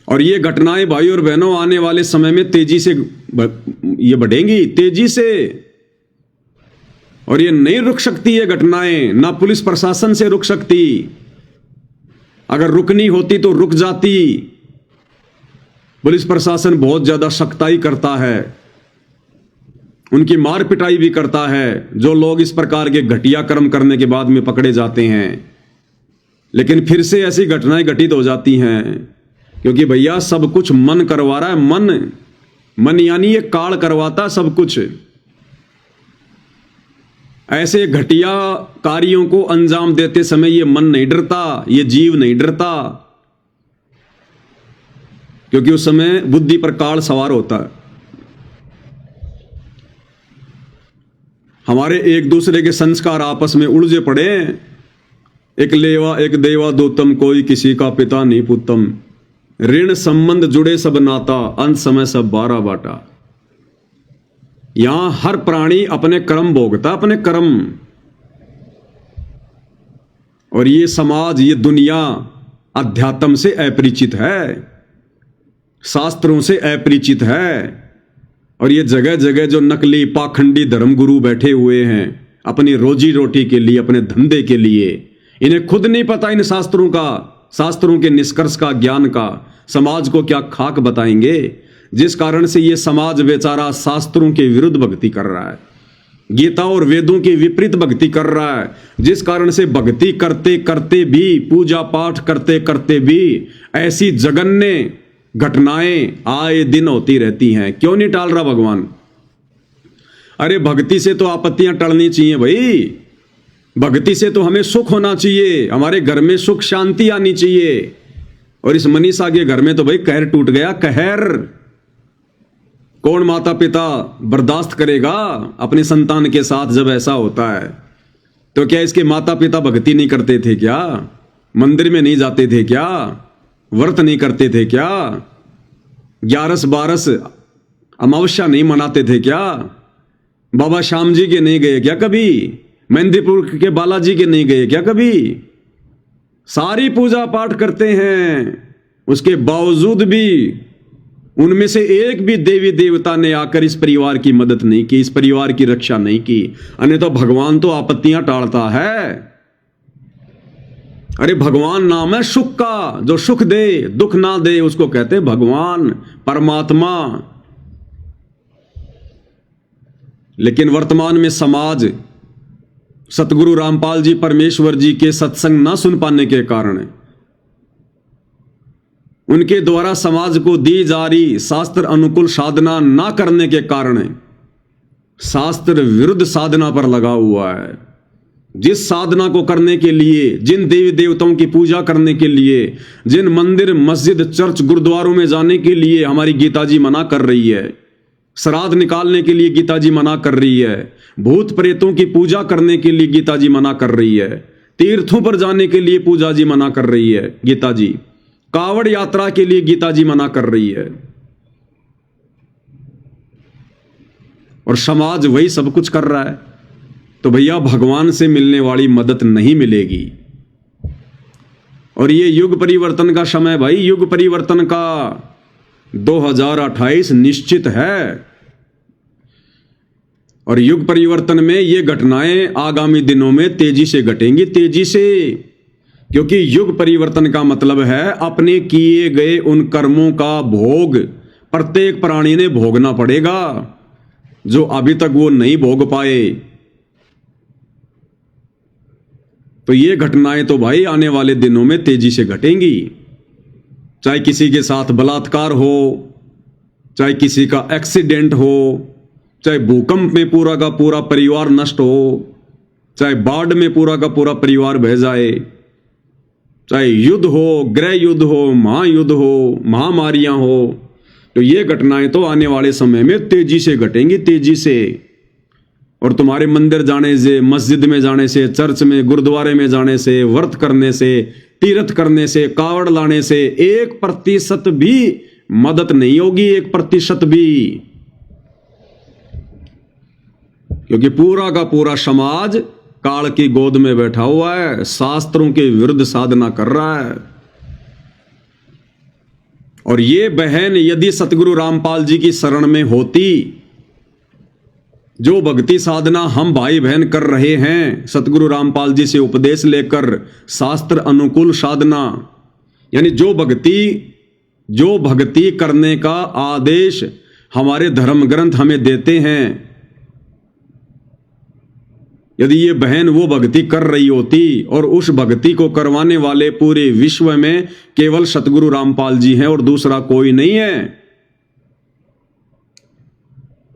और ये घटनाएं भाई और बहनों आने वाले समय में तेजी से ये बढ़ेंगी, तेजी से। और ये नहीं रुक सकती ये घटनाएं, ना पुलिस प्रशासन से रुक सकती। अगर रुकनी होती तो रुक जाती। पुलिस प्रशासन बहुत ज्यादा सख्ताई करता है, उनकी मार पिटाई भी करता है जो लोग इस प्रकार के घटिया कर्म करने के बाद में पकड़े जाते हैं। लेकिन फिर से ऐसी घटनाएं घटित हो जाती हैं, क्योंकि भैया सब कुछ मन करवा रहा है। मन यानी ये काल करवाता सब कुछ। ऐसे घटिया कार्यों को अंजाम देते समय ये मन नहीं डरता, ये जीव नहीं डरता, क्योंकि उस समय बुद्धि पर काल सवार होता है। हमारे एक दूसरे के संस्कार आपस में उलझे पड़े, एक लेवा एक देवा दोतम, कोई किसी का पिता नहीं पुतम, ऋण संबंध जुड़े सब नाता, अंत समय सब बारा बाटा। यहां हर प्राणी अपने कर्म भोगता, अपने कर्म। और ये समाज, ये दुनिया अध्यात्म से अपरिचित है, शास्त्रों से अपरिचित है। और ये जगह जगह जो नकली पाखंडी धर्मगुरु बैठे हुए हैं अपनी रोजी रोटी के लिए, अपने धंधे के लिए, इन्हें खुद नहीं पता इन शास्त्रों का, शास्त्रों के निष्कर्ष का, ज्ञान का। समाज को क्या खाक बताएंगे, जिस कारण से ये समाज बेचारा शास्त्रों के विरुद्ध भक्ति कर रहा है। गीता और वेदों की विपरीत भक्ति कर रहा है, जिस कारण से भक्ति करते करते भी, पूजा पाठ करते करते भी ऐसी जघन्य घटनाएं आए दिन होती रहती हैं। क्यों नहीं टाल रहा भगवान? अरे भक्ति से तो आपत्तियां टलनी चाहिए भाई, भक्ति से तो हमें सुख होना चाहिए, हमारे घर में सुख शांति आनी चाहिए। और इस मनीषा के घर में तो भाई कहर टूट गया, कहर। कौन माता पिता बर्दाश्त करेगा अपने संतान के साथ जब ऐसा होता है? तो क्या इसके माता पिता भक्ति नहीं करते थे क्या? मंदिर में नहीं जाते थे क्या? व्रत नहीं करते थे क्या? 11-12 अमावस्या नहीं मनाते थे क्या? बाबा श्याम जी के नहीं गए क्या कभी? मेहंदीपुर के बालाजी के नहीं गए क्या कभी? सारी पूजा पाठ करते हैं, उसके बावजूद भी उनमें से एक भी देवी देवता ने आकर इस परिवार की मदद नहीं की, इस परिवार की रक्षा नहीं की। अन्यथा भगवान तो आपत्तियां टालता है। अरे भगवान नाम है सुख का, जो सुख दे दुख ना दे उसको कहते भगवान, परमात्मा। लेकिन वर्तमान में समाज सतगुरु रामपाल जी परमेश्वर जी के सत्संग ना सुन पाने के कारण, उनके द्वारा समाज को दी जा रही शास्त्र अनुकूल साधना ना करने के कारण शास्त्र विरुद्ध साधना पर लगा हुआ है। जिस साधना को करने के लिए, जिन देवी देवताओं की पूजा करने के लिए, जिन मंदिर मस्जिद चर्च गुरुद्वारों में जाने के लिए हमारी गीता जी मना कर रही है, श्राद्ध निकालने के लिए गीता जी मना कर रही है, भूत प्रेतों की पूजा करने के लिए गीता जी मना कर रही है, तीर्थों पर जाने के लिए पूजा जी मना कर रही है गीता जी, कावड़ यात्रा के लिए गीता जी मना कर रही है, और समाज वही सब कुछ कर रहा है। तो भैया भगवान से मिलने वाली मदद नहीं मिलेगी। और ये युग परिवर्तन का समय भाई, युग परिवर्तन का 2028 निश्चित है। और युग परिवर्तन में ये घटनाएं आगामी दिनों में तेजी से घटेंगी, तेजी से। क्योंकि युग परिवर्तन का मतलब है अपने किए गए उन कर्मों का भोग प्रत्येक प्राणी ने भोगना पड़ेगा, जो अभी तक वो नहीं भोग पाए। तो ये घटनाएं तो भाई आने वाले दिनों में तेजी से घटेंगी। चाहे किसी के साथ बलात्कार हो, चाहे किसी का एक्सीडेंट हो, चाहे भूकंप में पूरा का पूरा परिवार नष्ट हो, चाहे बाढ़ में पूरा का पूरा परिवार बह जाए, चाहे युद्ध हो, गृह युद्ध हो, महायुद्ध हो, महामारियां हो, तो ये घटनाएं तो आने वाले समय में तेजी से घटेंगी, तेजी से। और तुम्हारे मंदिर जाने से, मस्जिद में जाने से, चर्च में, गुरुद्वारे में जाने से, व्रत करने से, तीर्थ करने से, कावड़ लाने से 1% भी मदद नहीं होगी, 1% भी। क्योंकि पूरा का पूरा समाज काल की गोद में बैठा हुआ है, शास्त्रों के विरुद्ध साधना कर रहा है। और ये बहन यदि सतगुरु रामपाल जी की शरण में होती, जो भक्ति साधना हम भाई बहन कर रहे हैं सतगुरु रामपाल जी से उपदेश लेकर, शास्त्र अनुकूल साधना, यानी जो भक्ति करने का आदेश हमारे धर्म ग्रंथ हमें देते हैं, यदि ये बहन वो भक्ति कर रही होती, और उस भक्ति को करवाने वाले पूरे विश्व में केवल सतगुरु रामपाल जी हैं और दूसरा कोई नहीं है,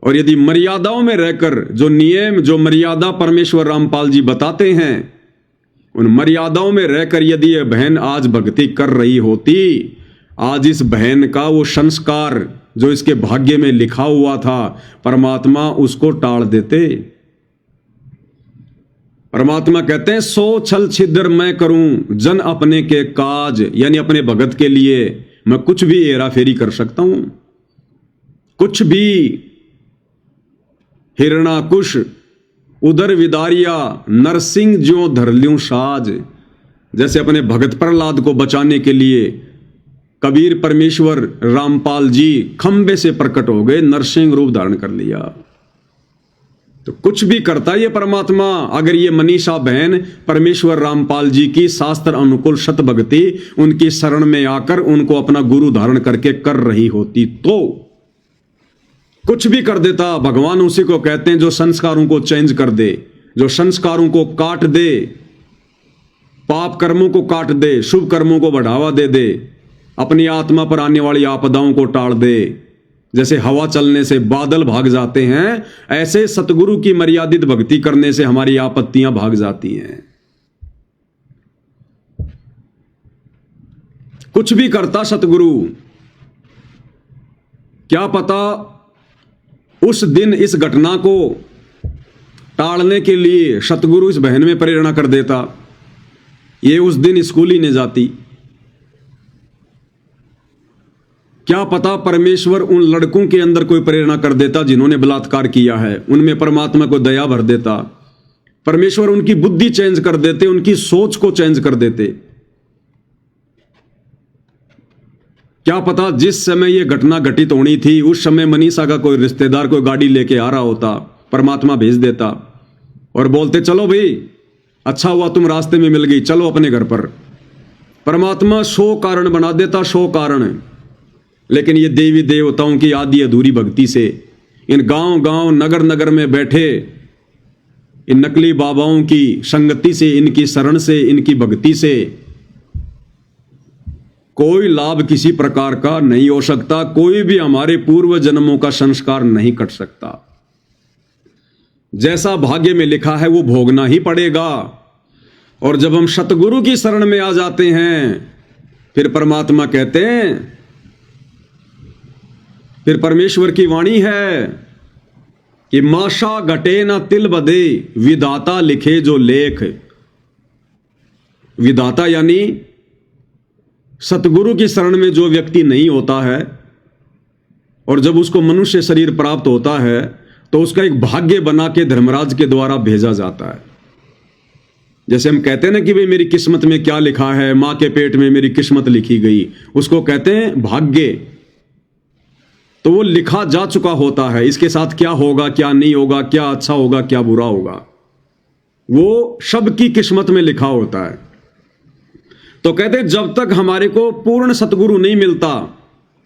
और यदि मर्यादाओं में रहकर जो नियम, जो मर्यादा परमेश्वर रामपाल जी बताते हैं, उन मर्यादाओं में रहकर यदि ये बहन आज भक्ति कर रही होती, आज इस बहन का वो संस्कार जो इसके भाग्य में लिखा हुआ था, परमात्मा उसको टाल देते। परमात्मा कहते हैं 100 छल छिद्र मैं करूं जन अपने के काज, यानी अपने भगत के लिए मैं कुछ भी हेरा फेरी कर सकता हूं, कुछ भी। हिरणाकुश उदर विदारिया नरसिंह ज्यों धर ल्यूं साज, जैसे अपने भगत प्रहलाद को बचाने के लिए कबीर परमेश्वर रामपाल जी खंबे से प्रकट हो गए, नरसिंह रूप धारण कर लिया। तो कुछ भी करता ये परमात्मा, अगर ये मनीषा बहन परमेश्वर रामपाल जी की शास्त्र अनुकूल सत भक्ति उनकी शरण में आकर उनको अपना गुरु धारण करके कर रही होती तो। कुछ भी कर देता। भगवान उसी को कहते हैं जो संस्कारों को चेंज कर दे, जो संस्कारों को काट दे, पाप कर्मों को काट दे, शुभ कर्मों को बढ़ावा दे दे, अपनी आत्मा पर आने वाली आपदाओं को टाल दे। जैसे हवा चलने से बादल भाग जाते हैं, ऐसे सतगुरु की मर्यादित भक्ति करने से हमारी आपत्तियां भाग जाती हैं। कुछ भी करता सतगुरु, क्या पता उस दिन इस घटना को टालने के लिए सतगुरु इस बहन में प्रेरणा कर देता, ये उस दिन स्कूल ही नहीं जाती। क्या पता परमेश्वर उन लड़कों के अंदर कोई प्रेरणा कर देता जिन्होंने बलात्कार किया है, उनमें परमात्मा को दया भर देता। परमेश्वर उनकी बुद्धि चेंज कर देते, उनकी सोच को चेंज कर देते। क्या पता जिस समय यह घटना घटित होनी थी उस समय मनीषा का कोई रिश्तेदार कोई गाड़ी लेके आ रहा होता, परमात्मा भेज देता और बोलते चलो भाई, अच्छा हुआ तुम रास्ते में मिल गई, चलो अपने घर पर। परमात्मा 100 कारण बना देता, 100 कारण। लेकिन ये देवी देवताओं की आधी अधूरी भक्ति से, इन गांव गांव नगर नगर में बैठे इन नकली बाबाओं की संगति से, इनकी शरण से, इनकी भक्ति से कोई लाभ किसी प्रकार का नहीं हो सकता। कोई भी हमारे पूर्व जन्मों का संस्कार नहीं कट सकता। जैसा भाग्य में लिखा है वो भोगना ही पड़ेगा। और जब हम सतगुरु की शरण में आ जाते हैं, फिर परमात्मा कहते हैं, फिर परमेश्वर की वाणी है कि माशा घटे ना तिल बदे, विधाता लिखे जो लेख। विधाता यानी सतगुरु की शरण में जो व्यक्ति नहीं होता है और जब उसको मनुष्य शरीर प्राप्त होता है तो उसका एक भाग्य बना के धर्मराज के द्वारा भेजा जाता है। जैसे हम कहते हैं ना कि भाई मेरी किस्मत में क्या लिखा है, मां के पेट में मेरी किस्मत लिखी गई, उसको कहते हैं भाग्य। तो वो लिखा जा चुका होता है, इसके साथ क्या होगा क्या नहीं होगा, क्या अच्छा होगा क्या बुरा होगा, वो सबकी किस्मत में लिखा होता है। तो कहते हैं जब तक हमारे को पूर्ण सतगुरु नहीं मिलता,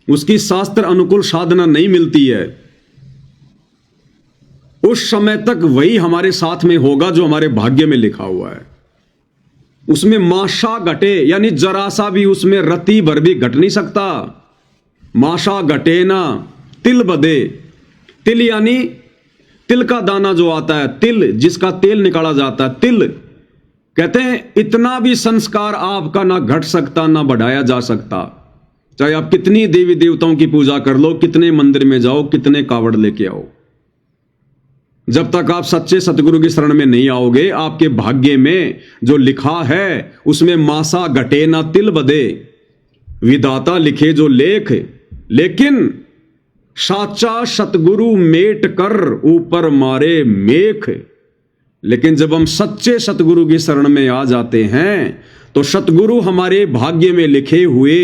उसकी शास्त्र अनुकूल साधना नहीं मिलती है, उस समय तक वही हमारे साथ में होगा जो हमारे भाग्य में लिखा हुआ है। उसमें माशा घटे यानी जरा सा भी उसमें रत्ती भर भी घट नहीं सकता। माशा घटे ना तिल बदे, तिल यानी तिल का दाना जो आता है, तिल जिसका तेल निकाला जाता है, तिल कहते हैं इतना भी संस्कार आपका ना घट सकता ना बढ़ाया जा सकता। चाहे आप कितनी देवी देवताओं की पूजा कर लो, कितने मंदिर में जाओ, कितने कावड़ लेके आओ, जब तक आप सच्चे सतगुरु की शरण में नहीं आओगे, आपके भाग्य में जो लिखा है उसमें मासा घटे ना तिल बदे, विधाता लिखे जो लेख। लेकिन साचा सतगुरु मेट कर ऊपर मारे मेख। लेकिन जब हम सच्चे सतगुरु की शरण में आ जाते हैं तो सतगुरु हमारे भाग्य में लिखे हुए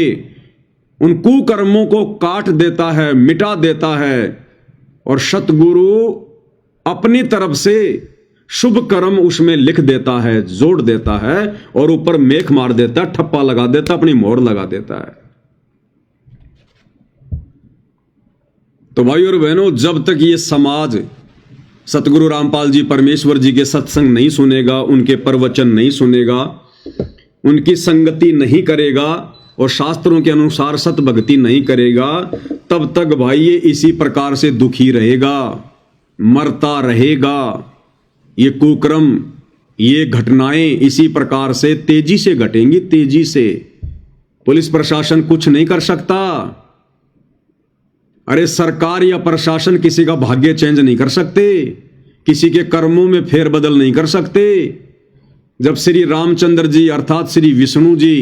उन कुकर्मों को काट देता है, मिटा देता है, और सतगुरु अपनी तरफ से शुभ कर्म उसमें लिख देता है, जोड़ देता है और ऊपर मेख मार देता है, ठप्पा लगा देता, अपनी मोहर लगा देता है। तो भाई और बहनों, जब तक ये समाज सतगुरु रामपाल जी परमेश्वर जी के सत्संग नहीं सुनेगा, उनके प्रवचन नहीं सुनेगा, उनकी संगति नहीं करेगा और शास्त्रों के अनुसार सत भक्ति नहीं करेगा, तब तक भाई ये इसी प्रकार से दुखी रहेगा, मरता रहेगा। ये कुक्रम, ये घटनाएं इसी प्रकार से तेजी से घटेंगी, तेजी से। पुलिस प्रशासन कुछ नहीं कर सकता। अरे सरकार या प्रशासन किसी का भाग्य चेंज नहीं कर सकते, किसी के कर्मों में फेरबदल नहीं कर सकते। जब श्री रामचंद्र जी अर्थात श्री विष्णु जी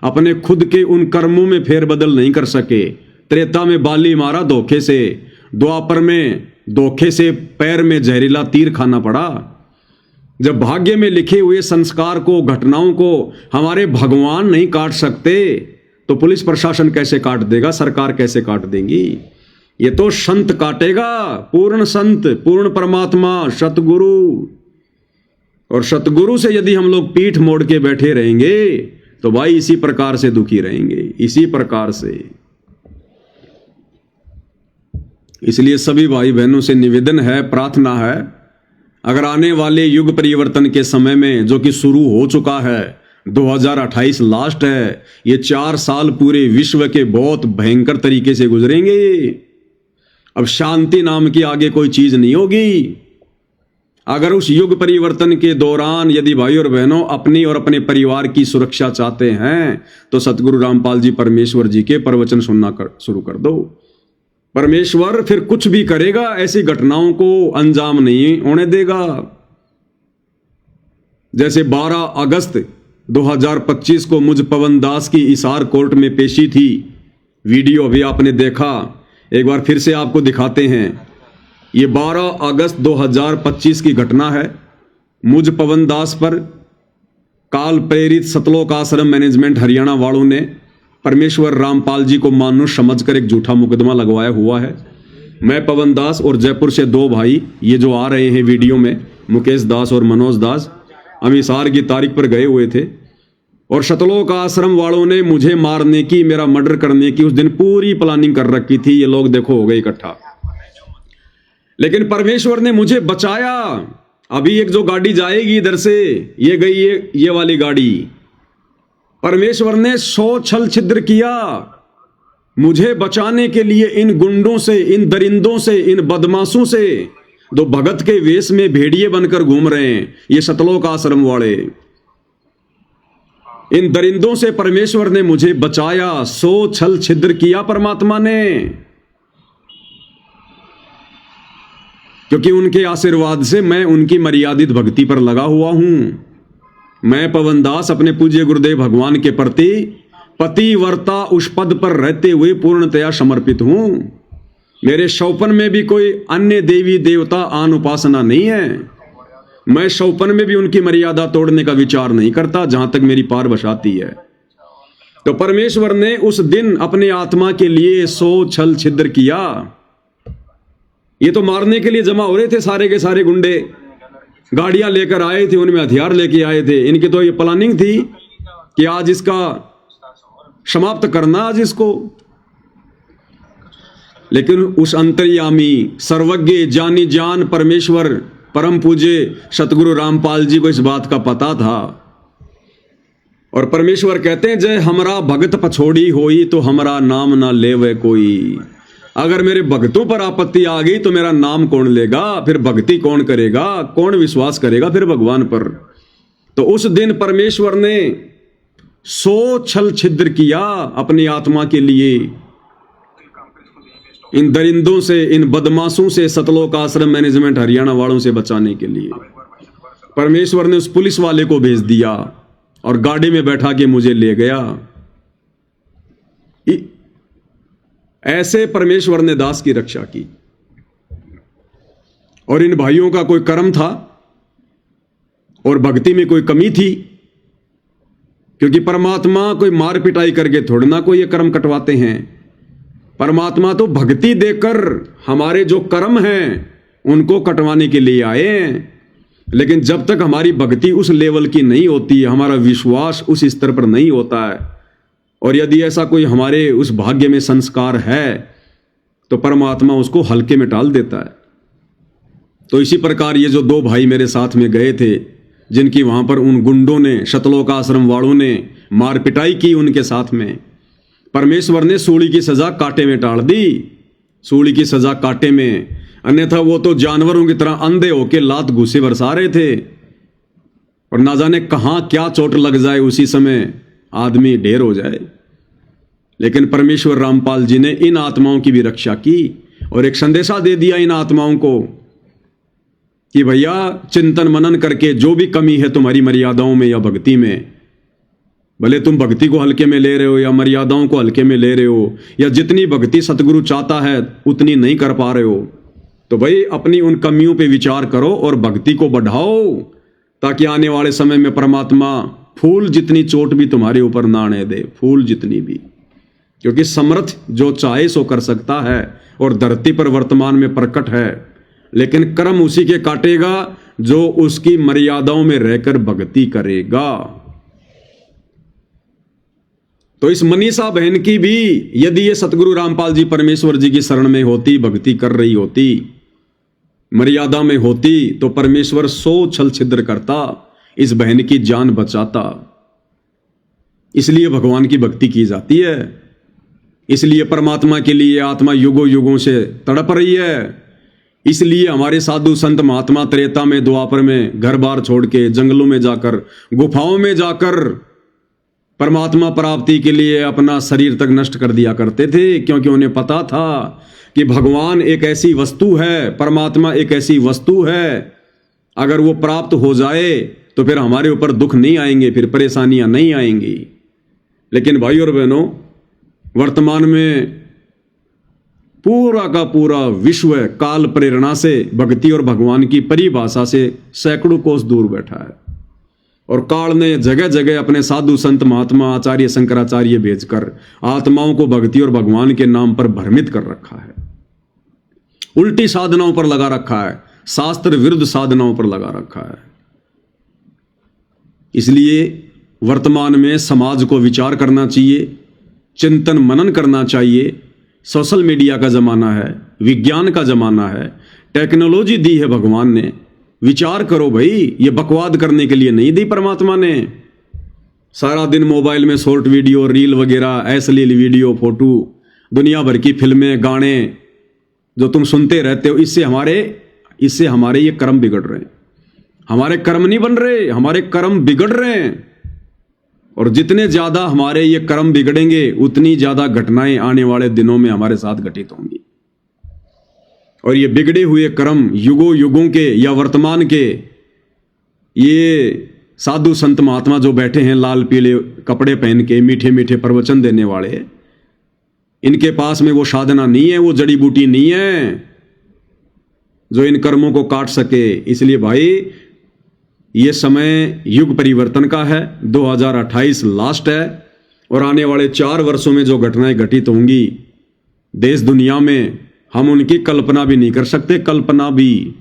अपने खुद के उन कर्मों में फेरबदल नहीं कर सके, त्रेता में बाली मारा धोखे से, द्वापर में धोखे से पैर में जहरीला तीर खाना पड़ा। जब भाग्य में लिखे हुए संस्कार को, घटनाओं को हमारे भगवान नहीं काट सकते, तो पुलिस प्रशासन कैसे काट देगा, सरकार कैसे काट देंगी? ये तो संत काटेगा, पूर्ण संत, पूर्ण परमात्मा, सतगुरु। और सतगुरु से यदि हम लोग पीठ मोड़ के बैठे रहेंगे तो भाई इसी प्रकार से दुखी रहेंगे, इसी प्रकार से। इसलिए सभी भाई बहनों से निवेदन है, प्रार्थना है, अगर आने वाले युग परिवर्तन के समय में, जो कि शुरू हो चुका है, 2028 लास्ट है, ये 4 साल पूरे विश्व के बहुत भयंकर तरीके से गुजरेंगे। अब शांति नाम की आगे कोई चीज नहीं होगी। अगर उस युग परिवर्तन के दौरान यदि भाई और बहनों अपनी और अपने परिवार की सुरक्षा चाहते हैं तो सतगुरु रामपाल जी परमेश्वर जी के प्रवचन सुनना शुरू कर दो। परमेश्वर फिर कुछ भी करेगा, ऐसी घटनाओं को अंजाम नहीं होने देगा। जैसे 12 अगस्त 2025 को मुझ पवन दास की हिसार कोर्ट में पेशी थी, वीडियो अभी आपने देखा, एक बार फिर से आपको दिखाते हैं। ये 12 अगस्त 2025 की घटना है। मुझ पवन दास पर काल प्रेरित सतलोक आश्रम मैनेजमेंट हरियाणा वालों ने परमेश्वर रामपाल जी को मानुष समझकर एक झूठा मुकदमा लगवाया हुआ है। मैं पवन दास और जयपुर से 2 भाई, ये जो आ रहे हैं वीडियो में, मुकेश दास और मनोज दास, हम हिसार की तारीख पर गए हुए थे और सतलोक आश्रम वालों ने मुझे मारने की, मेरा मर्डर करने की उस दिन पूरी प्लानिंग कर रखी थी। ये लोग देखो हो गए इकट्ठा, लेकिन परमेश्वर ने मुझे बचाया। अभी एक जो गाड़ी जाएगी इधर से, ये गई ये वाली गाड़ी, परमेश्वर ने 100 छल छिद्र किया मुझे बचाने के लिए। इन गुंडों से, इन दरिंदों से, इन बदमाशों से, जो भगत के वेश में भेड़िए बनकर घूम रहे हैं, ये सतलोक आश्रम वाले, इन दरिंदों से परमेश्वर ने मुझे बचाया। 100 छल छिद्र किया परमात्मा ने, क्योंकि उनके आशीर्वाद से मैं उनकी मर्यादित भक्ति पर लगा हुआ हूं। मैं पवन दास अपने पूज्य गुरुदेव भगवान के प्रति पतिव्रता उस पद पर रहते हुए पूर्णतया समर्पित हूं। मेरे शौपन में भी कोई अन्य देवी देवता आन उपासना नहीं है। मैं शौपन में भी उनकी मर्यादा तोड़ने का विचार नहीं करता, जहां तक मेरी पार बसाती है। तो परमेश्वर ने उस दिन अपने आत्मा के लिए 100 छल छिद्र किया। ये तो मारने के लिए जमा हो रहे थे सारे के सारे गुंडे, गाड़ियां लेकर आए थे, उनमें हथियार लेके आए थे। इनकी तो ये प्लानिंग थी कि आज इसका समाप्त करना, आज इसको। लेकिन उस अंतर्यामी, सर्वज्ञ, जानी जान परमेश्वर परम पूज्य सतगुरु रामपाल जी को इस बात का पता था। और परमेश्वर कहते हैं, जय हमरा भगत पछोड़ी होई तो हमरा नाम ना लेवे कोई। अगर मेरे भक्तों पर आपत्ति आ गई तो मेरा नाम कौन लेगा, फिर भक्ति कौन करेगा, कौन विश्वास करेगा फिर भगवान पर। तो उस दिन परमेश्वर ने 100 छल छिद्र किया अपनी आत्मा के लिए, इन दरिंदों से, इन बदमाशों से, सतलोक आश्रम मैनेजमेंट हरियाणा वालों से बचाने के लिए। परमेश्वर ने उस पुलिस वाले को भेज दिया और गाड़ी में बैठा के मुझे ले गया। ऐसे परमेश्वर ने दास की रक्षा की। और इन भाइयों का कोई कर्म था और भक्ति में कोई कमी थी, क्योंकि परमात्मा कोई मार पिटाई करके थोड़ी ना कोई ये कर्म कटवाते हैं। परमात्मा तो भक्ति देकर हमारे जो कर्म हैं उनको कटवाने के लिए आए हैं। लेकिन जब तक हमारी भक्ति उस लेवल की नहीं होती, हमारा विश्वास उस स्तर पर नहीं होता है, और यदि ऐसा कोई हमारे उस भाग्य में संस्कार है तो परमात्मा उसको हल्के में टाल देता है। तो इसी प्रकार ये जो 2 भाई मेरे साथ में गए थे, जिनकी वहां पर उन गुंडों ने, सतलोक आश्रम वालों ने मार पिटाई की उनके साथ में, परमेश्वर ने सूली की सजा कांटे में टाल दी। सूली की सजा कांटे में, अन्यथा वो तो जानवरों की तरह अंधे होके लात घूसे बरसा रहे थे, और ना जाने कहां क्या चोट लग जाए, उसी समय आदमी ढेर हो जाए। लेकिन परमेश्वर रामपाल जी ने इन आत्माओं की भी रक्षा की और एक संदेशा दे दिया इन आत्माओं को कि भैया चिंतन मनन करके जो भी कमी है तुम्हारी मर्यादाओं में या भक्ति में, भले तुम भक्ति को हल्के में ले रहे हो या मर्यादाओं को हल्के में ले रहे हो, या जितनी भक्ति सतगुरु चाहता है उतनी नहीं कर पा रहे हो, तो भाई अपनी उन कमियों पे विचार करो और भक्ति को बढ़ाओ, ताकि आने वाले समय में परमात्मा फूल जितनी चोट भी तुम्हारे ऊपर ना आने दे, फूल जितनी भी। क्योंकि समर्थ जो चाहे सो कर सकता है और धरती पर वर्तमान में प्रकट है, लेकिन कर्म उसी के काटेगा जो उसकी मर्यादाओं में रहकर भक्ति करेगा। तो इस मनीषा बहन की भी यदि ये सतगुरु रामपाल जी परमेश्वर जी की शरण में होती, भक्ति कर रही होती, मर्यादा में होती, तो परमेश्वर 100 छल छिद्र करता, इस बहन की जान बचाता। इसलिए भगवान की भक्ति की जाती है, इसलिए परमात्मा के लिए आत्मा युगों युगों से तड़प रही है। इसलिए हमारे साधु संत महात्मा त्रेता में, द्वापर में घर बार छोड़ के जंगलों में जाकर, गुफाओं में जाकर परमात्मा प्राप्ति के लिए अपना शरीर तक नष्ट कर दिया करते थे, क्योंकि उन्हें पता था कि भगवान एक ऐसी वस्तु है, परमात्मा एक ऐसी वस्तु है, अगर वो प्राप्त हो जाए तो फिर हमारे ऊपर दुख नहीं आएंगे, फिर परेशानियां नहीं आएंगी। लेकिन भाई और बहनों, वर्तमान में पूरा का पूरा विश्व काल प्रेरणा से, भक्ति और भगवान की परिभाषा से सैकड़ों कोस दूर बैठा है, और काल ने जगह जगह अपने साधु संत महात्मा आचार्य शंकराचार्य भेजकर आत्माओं को भक्ति और भगवान के नाम पर भ्रमित कर रखा है, उल्टी साधनाओं पर लगा रखा है, शास्त्र विरुद्ध साधनाओं पर लगा रखा है। इसलिए वर्तमान में समाज को विचार करना चाहिए, चिंतन मनन करना चाहिए। सोशल मीडिया का जमाना है, विज्ञान का जमाना है, टेक्नोलॉजी दी है भगवान ने, विचार करो भाई, ये बकवाद करने के लिए नहीं दी परमात्मा ने। सारा दिन मोबाइल में शॉर्ट वीडियो, रील वगैरह, अश्लील वीडियो, फोटो, दुनिया भर की फिल्में, गाने जो तुम सुनते रहते हो, इससे हमारे ये कर्म बिगड़ रहे हैं। हमारे कर्म नहीं बन रहे, हमारे कर्म बिगड़ रहे हैं। और जितने ज्यादा हमारे ये कर्म बिगड़ेंगे, उतनी ज्यादा घटनाएं आने वाले दिनों में हमारे साथ घटित होंगी। और ये बिगड़े हुए कर्म युगों युगों के या वर्तमान के, ये साधु संत महात्मा जो बैठे हैं लाल पीले कपड़े पहन के, मीठे मीठे प्रवचन देने वाले, इनके पास में वो साधना नहीं है, वो जड़ी बूटी नहीं है जो इन कर्मों को काट सके। इसलिए भाई, ये समय युग परिवर्तन का है, 2028 लास्ट है, और आने वाले 4 वर्षों में जो घटनाएं घटित होंगी देश दुनिया में, हम उनकी कल्पना भी नहीं कर सकते। कल्पना भी।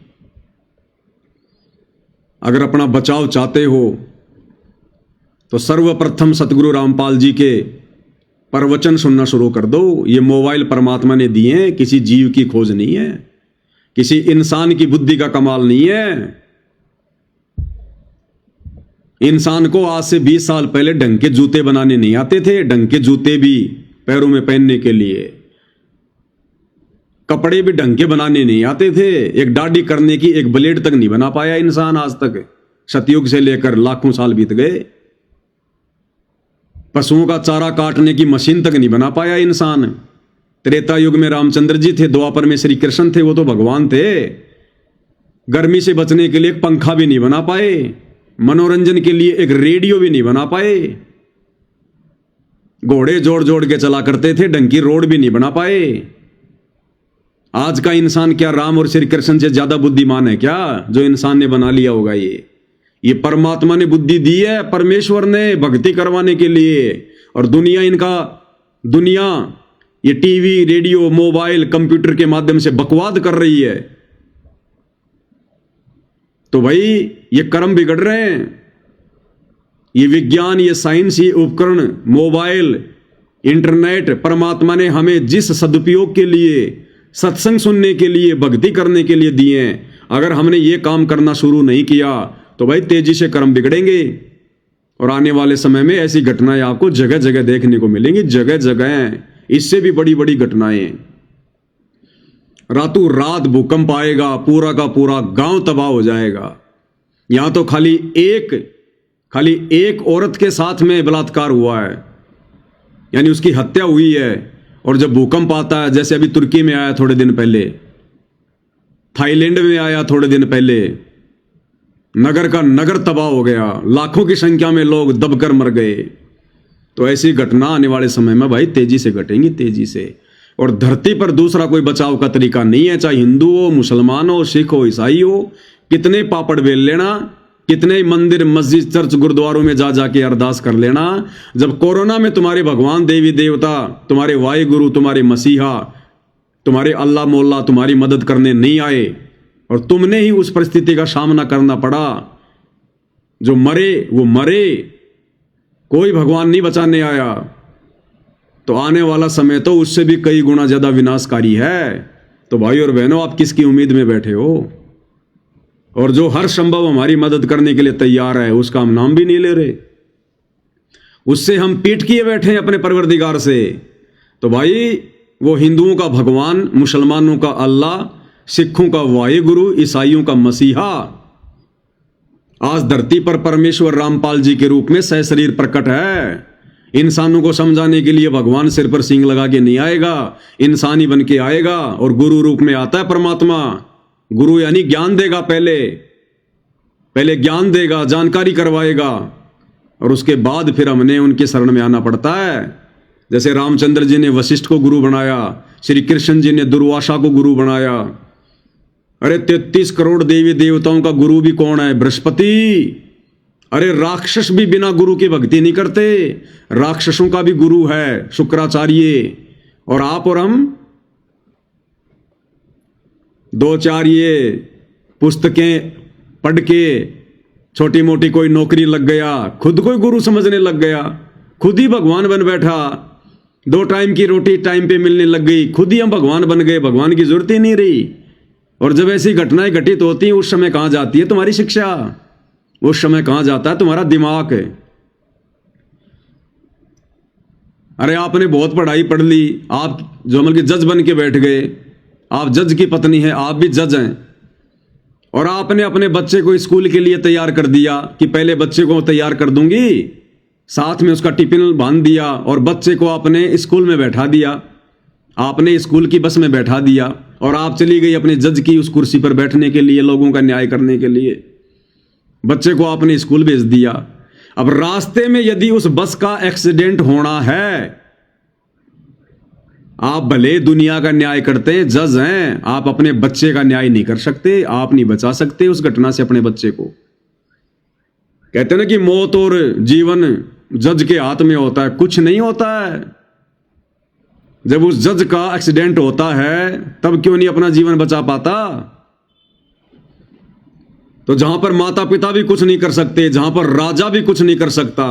अगर अपना बचाव चाहते हो तो सर्वप्रथम सतगुरु रामपाल जी के प्रवचन सुनना शुरू कर दो। ये मोबाइल परमात्मा ने दिए हैं, किसी जीव की खोज नहीं है, किसी इंसान की बुद्धि का कमाल नहीं है। इंसान को आज से 20 साल पहले ढंग के जूते बनाने नहीं आते थे, ढंग के जूते भी पैरों में पहनने के लिए, कपड़े भी ढंग के बनाने नहीं आते थे, एक दाढ़ी करने की एक ब्लेड तक नहीं बना पाया इंसान आज तक। सतयुग से लेकर लाखों साल बीत गए, पशुओं का चारा काटने की मशीन तक नहीं बना पाया इंसान। त्रेता युग में रामचंद्र जी थे, द्वापर में श्री कृष्ण थे, वो तो भगवान थे। गर्मी से बचने के लिए एक पंखा भी नहीं बना पाए, मनोरंजन के लिए एक रेडियो भी नहीं बना पाए, घोड़े जोड़ जोड़ के चला करते थे, ढंग की रोड भी नहीं बना पाए। आज का इंसान क्या राम और श्री कृष्ण से ज्यादा बुद्धिमान है क्या, जो इंसान ने बना लिया होगा? ये परमात्मा ने बुद्धि दी है, परमेश्वर ने भक्ति करवाने के लिए। और दुनिया ये टीवी, रेडियो, मोबाइल, कंप्यूटर के माध्यम से बकवाद कर रही है। तो भाई, ये कर्म बिगड़ रहे हैं। ये विज्ञान, ये साइंस, ये उपकरण, मोबाइल, इंटरनेट, परमात्मा ने हमें जिस सदुपयोग के लिए, सत्संग सुनने के लिए, भक्ति करने के लिए दिए हैं, अगर हमने ये काम करना शुरू नहीं किया तो भाई तेजी से कर्म बिगड़ेंगे। और आने वाले समय में ऐसी घटनाएं आपको जगह जगह देखने को मिलेंगी, जगह जगह, इससे भी बड़ी बड़ी घटनाएं। रातों रात भूकंप आएगा, पूरा का पूरा गांव तबाह हो जाएगा। यहां तो खाली एक औरत के साथ में बलात्कार हुआ है, यानी उसकी हत्या हुई है। और जब भूकंप आता है, जैसे अभी तुर्की में आया थोड़े दिन पहले, थाईलैंड में आया थोड़े दिन पहले, नगर का नगर तबाह हो गया, लाखों की संख्या में लोग दबकर मर गए। तो ऐसी घटना आने वाले समय में भाई तेजी से घटेंगी, तेजी से। और धरती पर दूसरा कोई बचाव का तरीका नहीं है, चाहे हिंदू हो, मुसलमान हो, सिख हो, ईसाई हो। कितने पापड़ बेल लेना, कितने मंदिर, मस्जिद, चर्च, गुरुद्वारों में जा जाके अरदास कर लेना। जब कोरोना में तुम्हारे भगवान, देवी देवता, तुम्हारे वाहे गुरु, तुम्हारे मसीहा, तुम्हारे अल्लाह मोल्ला तुम्हारी मदद करने नहीं आए और तुमने ही उस परिस्थिति का सामना करना पड़ा, जो मरे वो मरे, कोई भगवान नहीं बचाने आया। तो आने वाला समय तो उससे भी कई गुना ज्यादा विनाशकारी है। तो भाई और बहनों, आप किसकी उम्मीद में बैठे हो? और जो हर संभव हमारी मदद करने के लिए तैयार है, उसका हम नाम भी नहीं ले रहे, उससे हम पीठ किए बैठे हैं अपने परवरदिगार से। तो भाई, वो हिंदुओं का भगवान, मुसलमानों का अल्लाह, सिखों का वाहिगुरु, ईसाइयों का मसीहा आज धरती पर परमेश्वर रामपाल जी के रूप में सहशरीर प्रकट है। इंसानों को समझाने के लिए भगवान सिर पर सींग लगा के नहीं आएगा, इंसानी बन के आएगा और गुरु रूप में आता है परमात्मा। गुरु यानी ज्ञान देगा, पहले ज्ञान देगा, जानकारी करवाएगा, और उसके बाद फिर हमने उनके शरण में आना पड़ता है। जैसे रामचंद्र जी ने वशिष्ठ को गुरु बनाया, श्री कृष्ण जी ने दुर्वासा को गुरु बनाया। अरे 33 करोड़ देवी देवताओं का गुरु भी कौन है? बृहस्पति। अरे राक्षस भी बिना गुरु की भक्ति नहीं करते, राक्षसों का भी गुरु है शुक्राचार्य। और आप और हम दो चार ये पुस्तकें पढ़ के छोटी मोटी कोई नौकरी लग गया, खुद को गुरु समझने लग गया, खुद ही भगवान बन बैठा, 2 टाइम की रोटी टाइम पे मिलने लग गई, खुद ही हम भगवान बन गए, भगवान की जरूरत ही नहीं रही। और जब ऐसी घटनाएं घटित होती हैं, उस समय कहां जाती है तुम्हारी शिक्षा? उस समय कहां जाता है तुम्हारा दिमाग? अरे आपने बहुत पढ़ाई पढ़ ली, आप जो मतलब कि जज बन के बैठ गए, आप जज की पत्नी है, आप भी जज हैं, और आपने अपने बच्चे को स्कूल के लिए तैयार कर दिया कि पहले बच्चे को तैयार कर दूंगी, साथ में उसका टिफिन बांध दिया और बच्चे को आपने स्कूल में बैठा दिया, आपने स्कूल की बस में बैठा दिया, और आप चली गई अपने जज की उस कुर्सी पर बैठने के लिए, लोगों का न्याय करने के लिए। बच्चे को आपने स्कूल भेज दिया। अब रास्ते में यदि उस बस का एक्सीडेंट होना है, आप भले दुनिया का न्याय करते हैं, जज हैं, आप अपने बच्चे का न्याय नहीं कर सकते, आप नहीं बचा सकते उस घटना से अपने बच्चे को। कहते हैं ना कि मौत और जीवन जज के हाथ में होता है। कुछ नहीं होता है। जब उस जज का एक्सीडेंट होता है, तब क्यों नहीं अपना जीवन बचा पाता? तो जहां पर माता पिता भी कुछ नहीं कर सकते, जहां पर राजा भी कुछ नहीं कर सकता,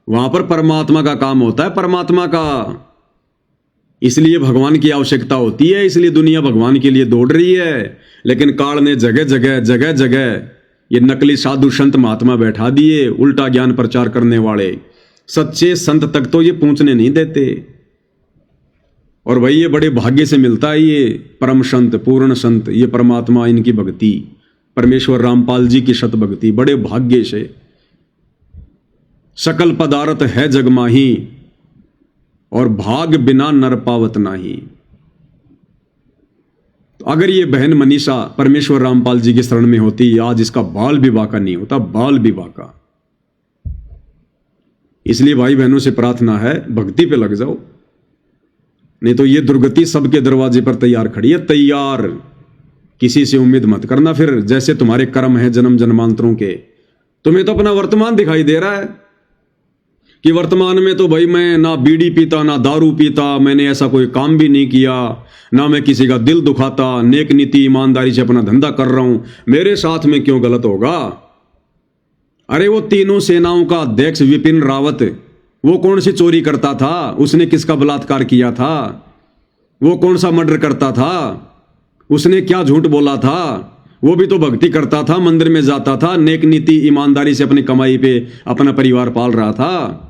वहां पर परमात्मा का काम होता है, परमात्मा का। इसलिए भगवान की आवश्यकता होती है, इसलिए दुनिया भगवान के लिए दौड़ रही है। लेकिन काल ने जगह जगह ये नकली साधु संत महात्मा बैठा दिए, उल्टा ज्ञान प्रचार करने वाले। सच्चे संत तक तो ये पहुंचने नहीं देते। और भाई, ये बड़े भाग्य से मिलता है, ये परम संत, पूर्ण संत, ये परमात्मा, इनकी भक्ति, परमेश्वर रामपाल जी की शत भक्ति, बड़े भाग्य से। सकल पदार्थ है जग माही, और भाग बिना नर पावत नाही। तो अगर ये बहन मनीषा परमेश्वर रामपाल जी के शरण में होती, आज इसका बाल भी बाका नहीं होता, बाल भी बाका। इसलिए भाई बहनों से प्रार्थना है, भक्ति पे लग जाओ, नहीं तो ये दुर्गति सबके दरवाजे पर तैयार खड़ी है, तैयार। किसी से उम्मीद मत करना फिर, जैसे तुम्हारे कर्म है जन्म जन्मांतरों के। तुम्हें तो अपना वर्तमान दिखाई दे रहा है कि वर्तमान में तो भाई मैं ना बीड़ी पीता, ना दारू पीता, मैंने ऐसा कोई काम भी नहीं किया, ना मैं किसी का दिल दुखाता, नेक नीति ईमानदारी से अपना धंधा कर रहा हूं, मेरे साथ में क्यों गलत होगा? अरे वो तीनों सेनाओं का अध्यक्ष विपिन रावत, वो कौन सी चोरी करता था? उसने किसका बलात्कार किया था? वो कौन सा मर्डर करता था? उसने क्या झूठ बोला था? वो भी तो भक्ति करता था, मंदिर में जाता था, नेक नीति ईमानदारी से अपनी कमाई पे अपना परिवार पाल रहा था।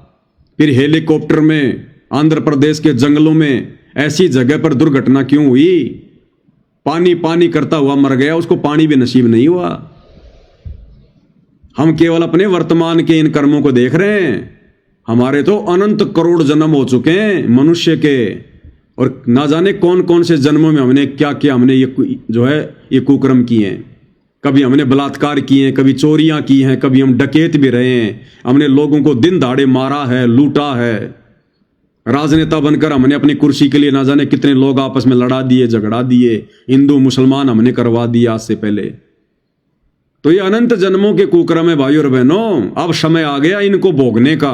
फिर हेलीकॉप्टर में आंध्र प्रदेश के जंगलों में ऐसी जगह पर दुर्घटना क्यों हुई? पानी पानी करता हुआ मर गया, उसको पानी भी नसीब नहीं हुआ। हम केवल अपने वर्तमान के इन कर्मों को देख रहे हैं। हमारे तो अनंत करोड़ जन्म हो चुके हैं मनुष्य के, और ना जाने कौन कौन से जन्मों में हमने क्या किया, हमने ये जो है ये कुकर्म किए हैं। कभी हमने बलात्कार किए हैं, कभी चोरियां की हैं, कभी हम डकैत भी रहे हैं, हमने लोगों को दिन दहाड़े मारा है, लूटा है। राजनेता बनकर हमने अपनी कुर्सी के लिए ना जाने कितने लोग आपस में लड़ा दिए, झगड़ा दिए, हिंदू मुसलमान हमने करवा दिया आज से पहले। तो ये अनंत जन्मों के कुकर्म है भाई और बहनों। अब समय आ गया इनको भोगने का।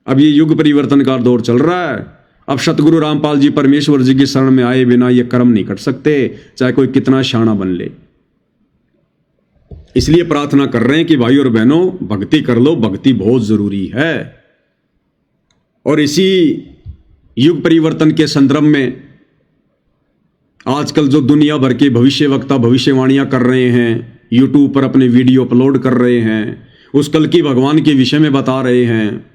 अब ये युग परिवर्तन का दौर चल रहा है। अब सतगुरु रामपाल जी परमेश्वर जी की शरण में आए बिना ये कर्म नहीं कर सकते, चाहे कोई कितना शाना बन ले। इसलिए प्रार्थना कर रहे हैं कि भाई और बहनों भक्ति कर लो, भक्ति बहुत जरूरी है। और इसी युग परिवर्तन के संदर्भ में आजकल जो दुनिया भर के भविष्यवक्ता भविष्यवाणियां कर रहे हैं, यूट्यूब पर अपने वीडियो अपलोड कर रहे हैं, उस कल की भगवान के विषय में बता रहे हैं,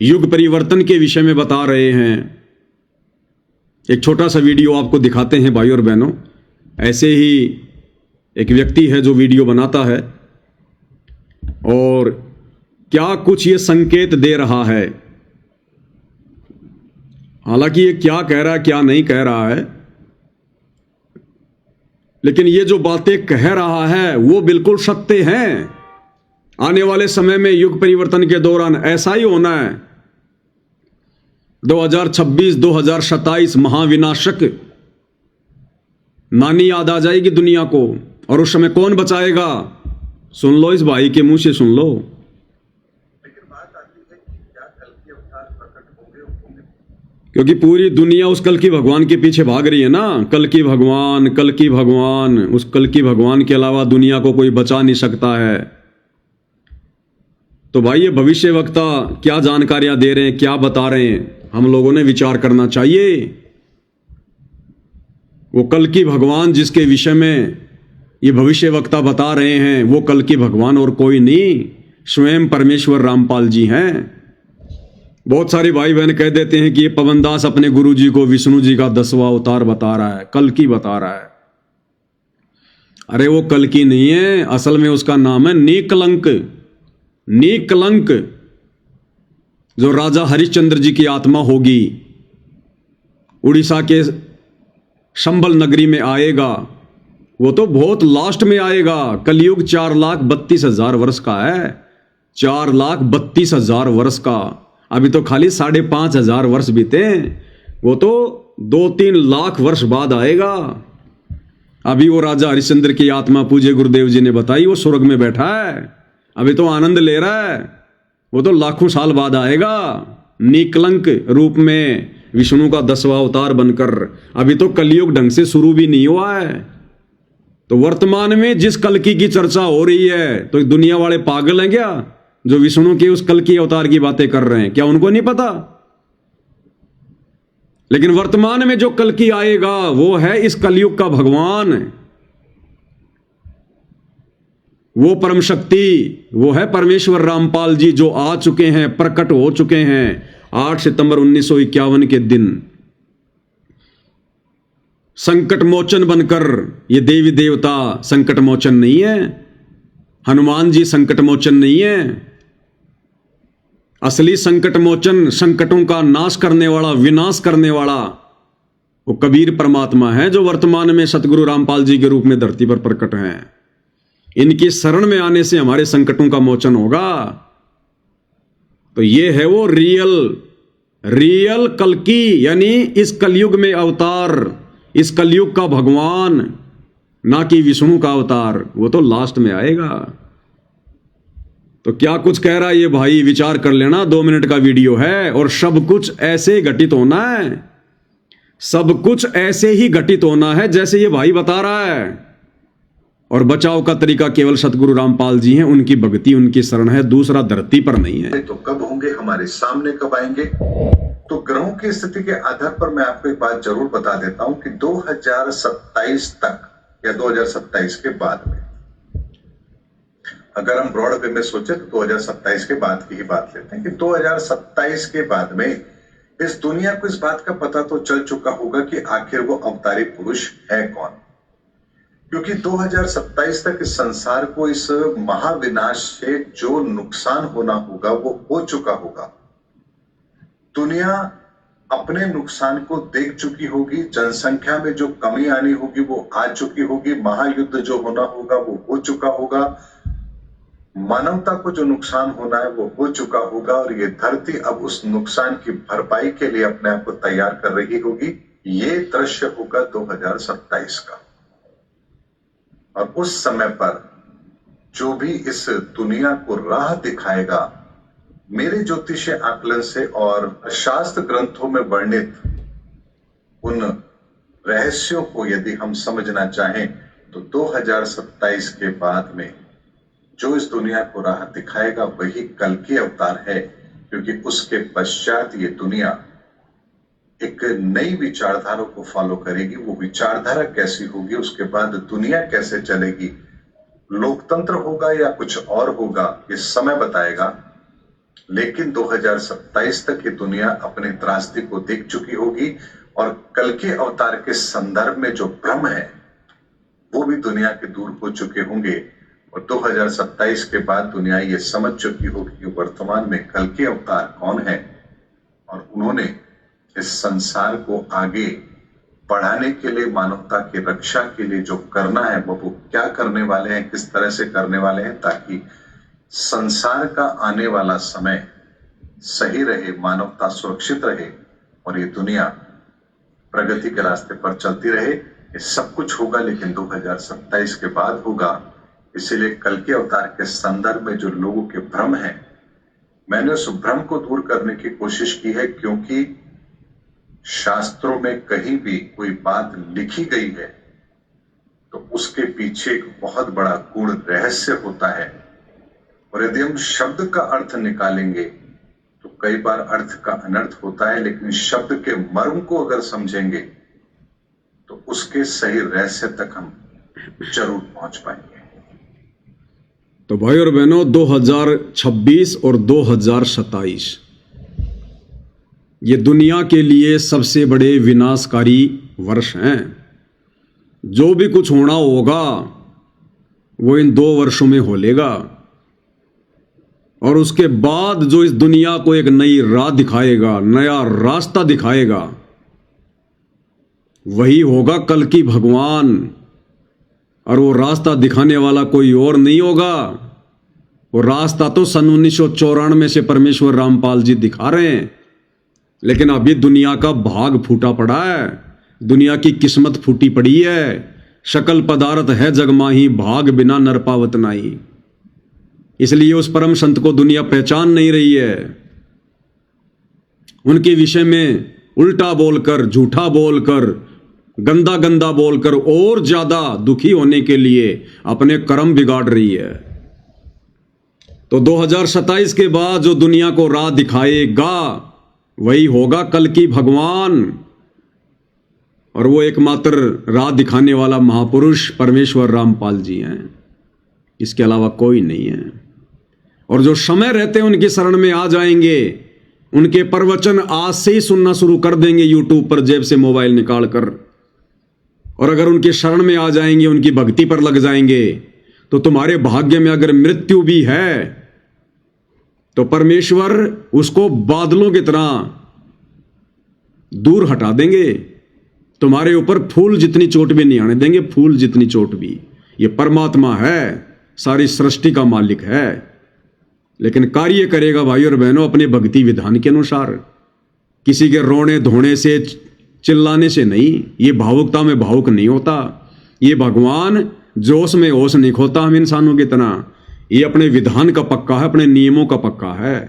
युग परिवर्तन के विषय में बता रहे हैं। एक छोटा सा वीडियो आपको दिखाते हैं भाई और बहनों। ऐसे ही एक व्यक्ति है जो वीडियो बनाता है और क्या कुछ ये संकेत दे रहा है। हालांकि ये क्या कह रहा है क्या नहीं कह रहा है, लेकिन ये जो बातें कह रहा है वो बिल्कुल सत्य हैं। आने वाले समय में युग परिवर्तन के दौरान ऐसा ही होना है। 2026-2027 महाविनाशक नानी याद आ जाएगी दुनिया को, और उस समय कौन बचाएगा? सुन लो, इस भाई के मुंह से सुन लो। क्योंकि पूरी दुनिया उस कल की भगवान के पीछे भाग रही है ना। कल की भगवान, कल की भगवान। उस कल की भगवान के अलावा दुनिया को कोई बचा नहीं सकता है। तो भाई ये भविष्यवक्ता क्या जानकारियां दे रहे हैं, क्या बता रहे हैं, हम लोगों ने विचार करना चाहिए। वो कल की भगवान जिसके विषय में ये भविष्यवक्ता बता रहे हैं, वो कल की भगवान और कोई नहीं, स्वयं परमेश्वर रामपाल जी हैं। बहुत सारे भाई बहन कह देते हैं कि ये पवनदास अपने गुरु जी को विष्णु जी का 10वां अवतार बता रहा है, कल की बता रहा है। अरे वो कल की नहीं है, असल में उसका नाम है नीकलंक। नीकलंक जो राजा हरिश्चंद्र जी की आत्मा होगी, उड़ीसा के संबल नगरी में आएगा। वो तो बहुत लास्ट में आएगा। कलयुग 4,32,000 वर्ष का है। 4,32,000 वर्ष का। अभी तो खाली 5,500 वर्ष बीते। वो तो 2-3 लाख वर्ष बाद आएगा। अभी वो राजा हरिश्चंद्र की आत्मा पूज्य गुरुदेव जी ने बताई, वो स्वर्ग में बैठा है, अभी तो आनंद ले रहा है। वो तो लाखों साल बाद आएगा निकलंक रूप में, विष्णु का 10वां अवतार बनकर। अभी तो कलयुग ढंग से शुरू भी नहीं हुआ है। तो वर्तमान में जिस कल्कि की चर्चा हो रही है, तो दुनिया वाले पागल हैं क्या जो विष्णु के उस कल्कि अवतार की बातें कर रहे हैं? क्या उनको नहीं पता? लेकिन वर्तमान में जो कल्कि आएगा वो है इस कलयुग का भगवान, वो परम शक्ति, वो है परमेश्वर रामपाल जी, जो आ चुके हैं, प्रकट हो चुके हैं 8 सितंबर 1951 के दिन संकट मोचन बनकर। ये देवी देवता संकट मोचन नहीं है, हनुमान जी संकट मोचन नहीं है। असली संकट मोचन, संकटों का नाश करने वाला, विनाश करने वाला वो कबीर परमात्मा है, जो वर्तमान में सतगुरु रामपाल जी के रूप में धरती पर प्रकट हैं। इनकी शरण में आने से हमारे संकटों का मोचन होगा। तो ये है वो रियल कल्कि, यानी इस कलयुग में अवतार, इस कलयुग का भगवान, ना कि विष्णु का अवतार। वो तो लास्ट में आएगा। तो क्या कुछ कह रहा है ये भाई, विचार कर लेना। 2 मिनट का वीडियो है और सब कुछ ऐसे घटित होना है, सब कुछ ऐसे ही घटित होना है जैसे ये भाई बता रहा है। और बचाव का तरीका केवल सतगुरु रामपाल जी हैं, उनकी भक्ति, उनकी शरण है, दूसरा धरती पर नहीं है। तो कब होंगे, हमारे सामने कब आएंगे? तो ग्रहों की स्थिति के आधार पर मैं आपको एक बात जरूर बता देता हूं कि 2027 तक या 2027 के बाद में, अगर हम ब्रॉड वे में सोचे तो 2027 के बाद की ही बात लेते हैं कि 2027 के बाद में इस दुनिया को इस बात का पता तो चल चुका होगा कि आखिर वो अवतारी पुरुष है कौन। क्योंकि 2027 तक इस संसार को इस महाविनाश से जो नुकसान होना होगा वो हो चुका होगा। दुनिया अपने नुकसान को देख चुकी होगी, जनसंख्या में जो कमी आनी होगी वो आ चुकी होगी, महायुद्ध जो होना होगा वो हो चुका होगा, मानवता को जो नुकसान होना है वो हो चुका होगा, और ये धरती अब उस नुकसान की भरपाई के लिए अपने आप को तैयार कर रही होगी। ये दृश्य होगा 2027 का। और उस समय पर जो भी इस दुनिया को राह दिखाएगा, मेरे ज्योतिषीय आकलन से और शास्त्र ग्रंथों में वर्णित उन रहस्यों को यदि हम समझना चाहें तो 2027 के बाद में जो इस दुनिया को राह दिखाएगा वही कल्कि अवतार है। क्योंकि उसके पश्चात ये दुनिया एक नई विचारधारा को फॉलो करेगी। वो विचारधारा कैसी होगी, उसके बाद दुनिया कैसे चलेगी, लोकतंत्र होगा या कुछ और होगा, ये समय बताएगा। लेकिन 2027 तक ये दुनिया अपनी त्रासदी को देख चुकी होगी और कल के अवतार के संदर्भ में जो भ्रम है वो भी दुनिया के दूर हो चुके होंगे। और 2027 के बाद दुनिया ये समझ चुकी होगी कि वर्तमान में कल के अवतार कौन है और उन्होंने इस संसार को आगे बढ़ाने के लिए, मानवता की रक्षा के लिए जो करना है वो क्या करने वाले हैं, किस तरह से करने वाले हैं, ताकि संसार का आने वाला समय सही रहे, मानवता सुरक्षित रहे और ये दुनिया प्रगति के रास्ते पर चलती रहे। ये सब कुछ होगा लेकिन 2027 के बाद होगा। इसीलिए कल के अवतार के संदर्भ में जो लोगों के भ्रम है, मैंने उस भ्रम को दूर करने की कोशिश की है, क्योंकि शास्त्रों में कहीं भी कोई बात लिखी गई है तो उसके पीछे एक बहुत बड़ा गूढ़ रहस्य होता है। और यदि हम शब्द का अर्थ निकालेंगे तो कई बार अर्थ का अनर्थ होता है, लेकिन शब्द के मर्म को अगर समझेंगे तो उसके सही रहस्य तक हम जरूर पहुंच पाएंगे। तो भाई और बहनों, 2026 और 2027 ये दुनिया के लिए सबसे बड़े विनाशकारी वर्ष हैं। जो भी कुछ होना होगा वो इन 2 वर्षों में हो लेगा और उसके बाद जो इस दुनिया को एक नई राह दिखाएगा, नया रास्ता दिखाएगा, वही होगा कल की भगवान। और वो रास्ता दिखाने वाला कोई और नहीं होगा। वो रास्ता तो सन 1994 से परमेश्वर रामपाल जी दिखा रहे हैं, लेकिन अभी दुनिया का भाग फूटा पड़ा है, दुनिया की किस्मत फूटी पड़ी है। शकल पदार्थ है जगमाही, भाग बिना नर पावत नाही। इसलिए उस परम संत को दुनिया पहचान नहीं रही है। उनके विषय में उल्टा बोलकर, झूठा बोलकर, गंदा गंदा बोलकर और ज्यादा दुखी होने के लिए अपने कर्म बिगाड़ रही है। तो 2027 के बाद जो दुनिया को राह दिखाएगा वही होगा कल की भगवान। और वो एकमात्र राह दिखाने वाला महापुरुष परमेश्वर रामपाल जी हैं, इसके अलावा कोई नहीं है। और जो समय रहते हैं उनकी शरण में आ जाएंगे, उनके प्रवचन आज से ही सुनना शुरू कर देंगे यूट्यूब पर जेब से मोबाइल निकाल कर। और अगर उनके शरण में आ जाएंगे, उनकी भक्ति पर लग जाएंगे, तो तुम्हारे भाग्य में अगर मृत्यु भी है तो परमेश्वर उसको बादलों की तरह दूर हटा देंगे। तुम्हारे ऊपर फूल जितनी चोट भी नहीं आने देंगे, फूल जितनी चोट भी। ये परमात्मा है, सारी सृष्टि का मालिक है, लेकिन कार्य करेगा भाई और बहनों अपने भक्ति विधान के अनुसार। किसी के रोने धोने से, चिल्लाने से नहीं। ये भावुकता में भावुक नहीं होता। ये भगवान जोश में होश नहीं खोता हम इंसानों की तरह। ये अपने विधान का पक्का है, अपने नियमों का पक्का है।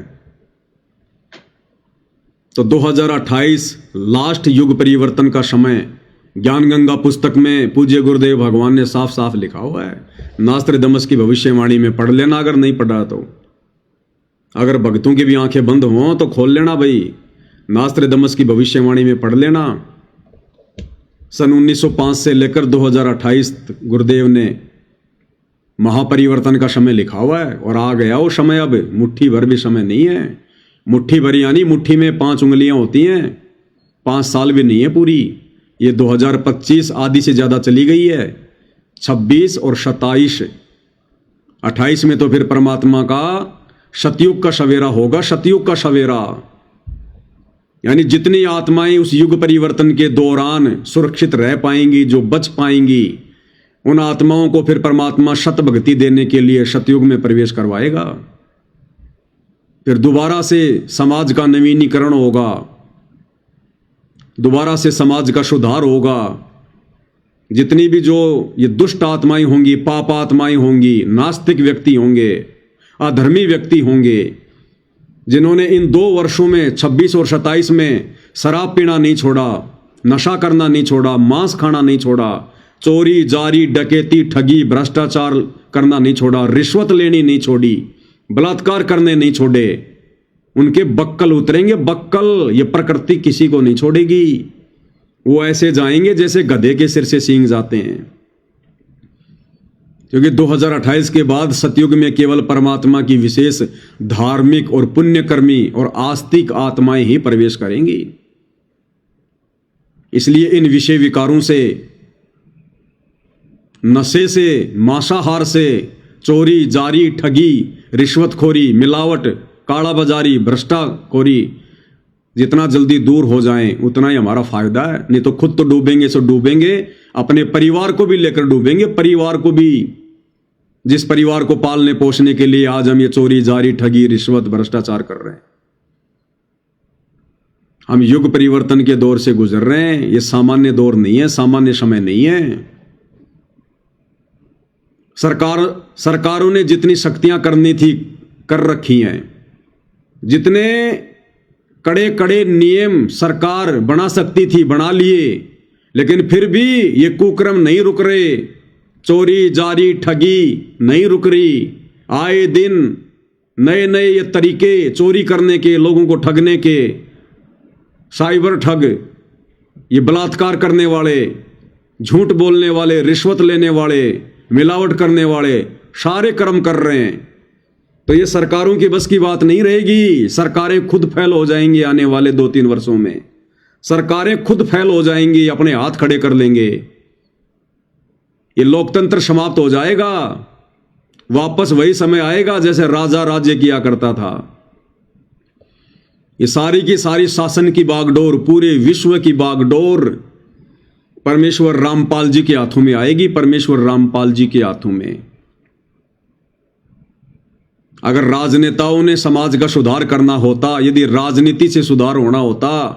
तो 2028 लास्ट युग परिवर्तन का समय ज्ञान गंगा पुस्तक में पूज्य गुरुदेव भगवान ने साफ साफ लिखा हुआ है। नास्त्रदमस की भविष्यवाणी में पढ़ लेना, अगर नहीं पढ़ा तो। अगर भक्तों की भी आंखें बंद हों तो खोल लेना भाई, नास्त्रदमस की भविष्यवाणी में पढ़ लेना। सन 1905 से लेकर 2028 गुरुदेव ने महापरिवर्तन का समय लिखा हुआ है। और आ गया वो समय, अब मुट्ठी भर भी समय नहीं है। मुट्ठी भर यानी मुट्ठी में 5 उंगलियां होती हैं, 5 साल भी नहीं है पूरी। ये 2025 आधी से ज्यादा चली गई है। 26 और 27, 28 में तो फिर परमात्मा का सतयुग का सवेरा होगा, सतयुग का सवेरा। यानी जितनी आत्माएं उस युग परिवर्तन के दौरान सुरक्षित रह पाएंगी, जो बच पाएंगी, उन आत्माओं को फिर परमात्मा शत भक्ति देने के लिए सतयुग में प्रवेश करवाएगा। फिर दोबारा से समाज का नवीनीकरण होगा, दोबारा से समाज का सुधार होगा। जितनी भी जो ये दुष्ट आत्माएं होंगी, पाप आत्माएं होंगी, नास्तिक व्यक्ति होंगे, अधर्मी व्यक्ति होंगे, जिन्होंने इन 2 वर्षों में 26 और 27 में शराब पीना नहीं छोड़ा, नशा करना नहीं छोड़ा, मांस खाना नहीं छोड़ा, चोरी जारी डकैती ठगी भ्रष्टाचार करना नहीं छोड़ा, रिश्वत लेनी नहीं छोड़ी, बलात्कार करने नहीं छोड़े, उनके बक्कल उतरेंगे, बक्कल। ये प्रकृति किसी को नहीं छोड़ेगी। वो ऐसे जाएंगे जैसे गधे के सिर से सींग जाते हैं, क्योंकि 2028 के बाद सतयुग में केवल परमात्मा की विशेष धार्मिक और पुण्यकर्मी और आस्तिक आत्माएं ही प्रवेश करेंगी। इसलिए इन विषय विकारों से, नशे से, मांसाहार से, चोरी, जारी, ठगी, रिश्वतखोरी, मिलावट, काला बाजारी, भ्रष्टाखोरी जितना जल्दी दूर हो जाएं उतना ही हमारा फायदा है। नहीं तो खुद तो डूबेंगे सो डूबेंगे, अपने परिवार को भी लेकर डूबेंगे। परिवार को भी, जिस परिवार को पालने पोषने के लिए आज हम ये चोरी, जारी, ठगी, रिश्वत, भ्रष्टाचार कर रहे हैं। हम युग परिवर्तन के दौर से गुजर रहे हैं। ये सामान्य दौर नहीं है, सामान्य समय नहीं है। सरकारों ने जितनी शक्तियां करनी थी कर रखी हैं, जितने कड़े कड़े नियम सरकार बना सकती थी बना लिए, लेकिन फिर भी ये कुक्रम नहीं रुक रहे। चोरी, जारी, ठगी नहीं रुक रही। आए दिन नए नए ये तरीके चोरी करने के, लोगों को ठगने के, साइबर ठग, ये बलात्कार करने वाले, झूठ बोलने वाले, रिश्वत लेने वाले, मिलावट करने वाले सारे कर्म कर रहे हैं। तो ये सरकारों की बस की बात नहीं रहेगी। सरकारें खुद फेल हो जाएंगी आने वाले 2-3 वर्षों में। सरकारें खुद फेल हो जाएंगी, अपने हाथ खड़े कर लेंगे। ये लोकतंत्र समाप्त हो जाएगा। वापस वही समय आएगा जैसे राजा राज्य किया करता था। ये सारी की सारी शासन की बागडोर, पूरे विश्व की बागडोर परमेश्वर रामपाल जी के हाथों में आएगी। परमेश्वर रामपाल जी के हाथों में। अगर राजनेताओं ने समाज का सुधार करना होता, यदि राजनीति से सुधार होना होता,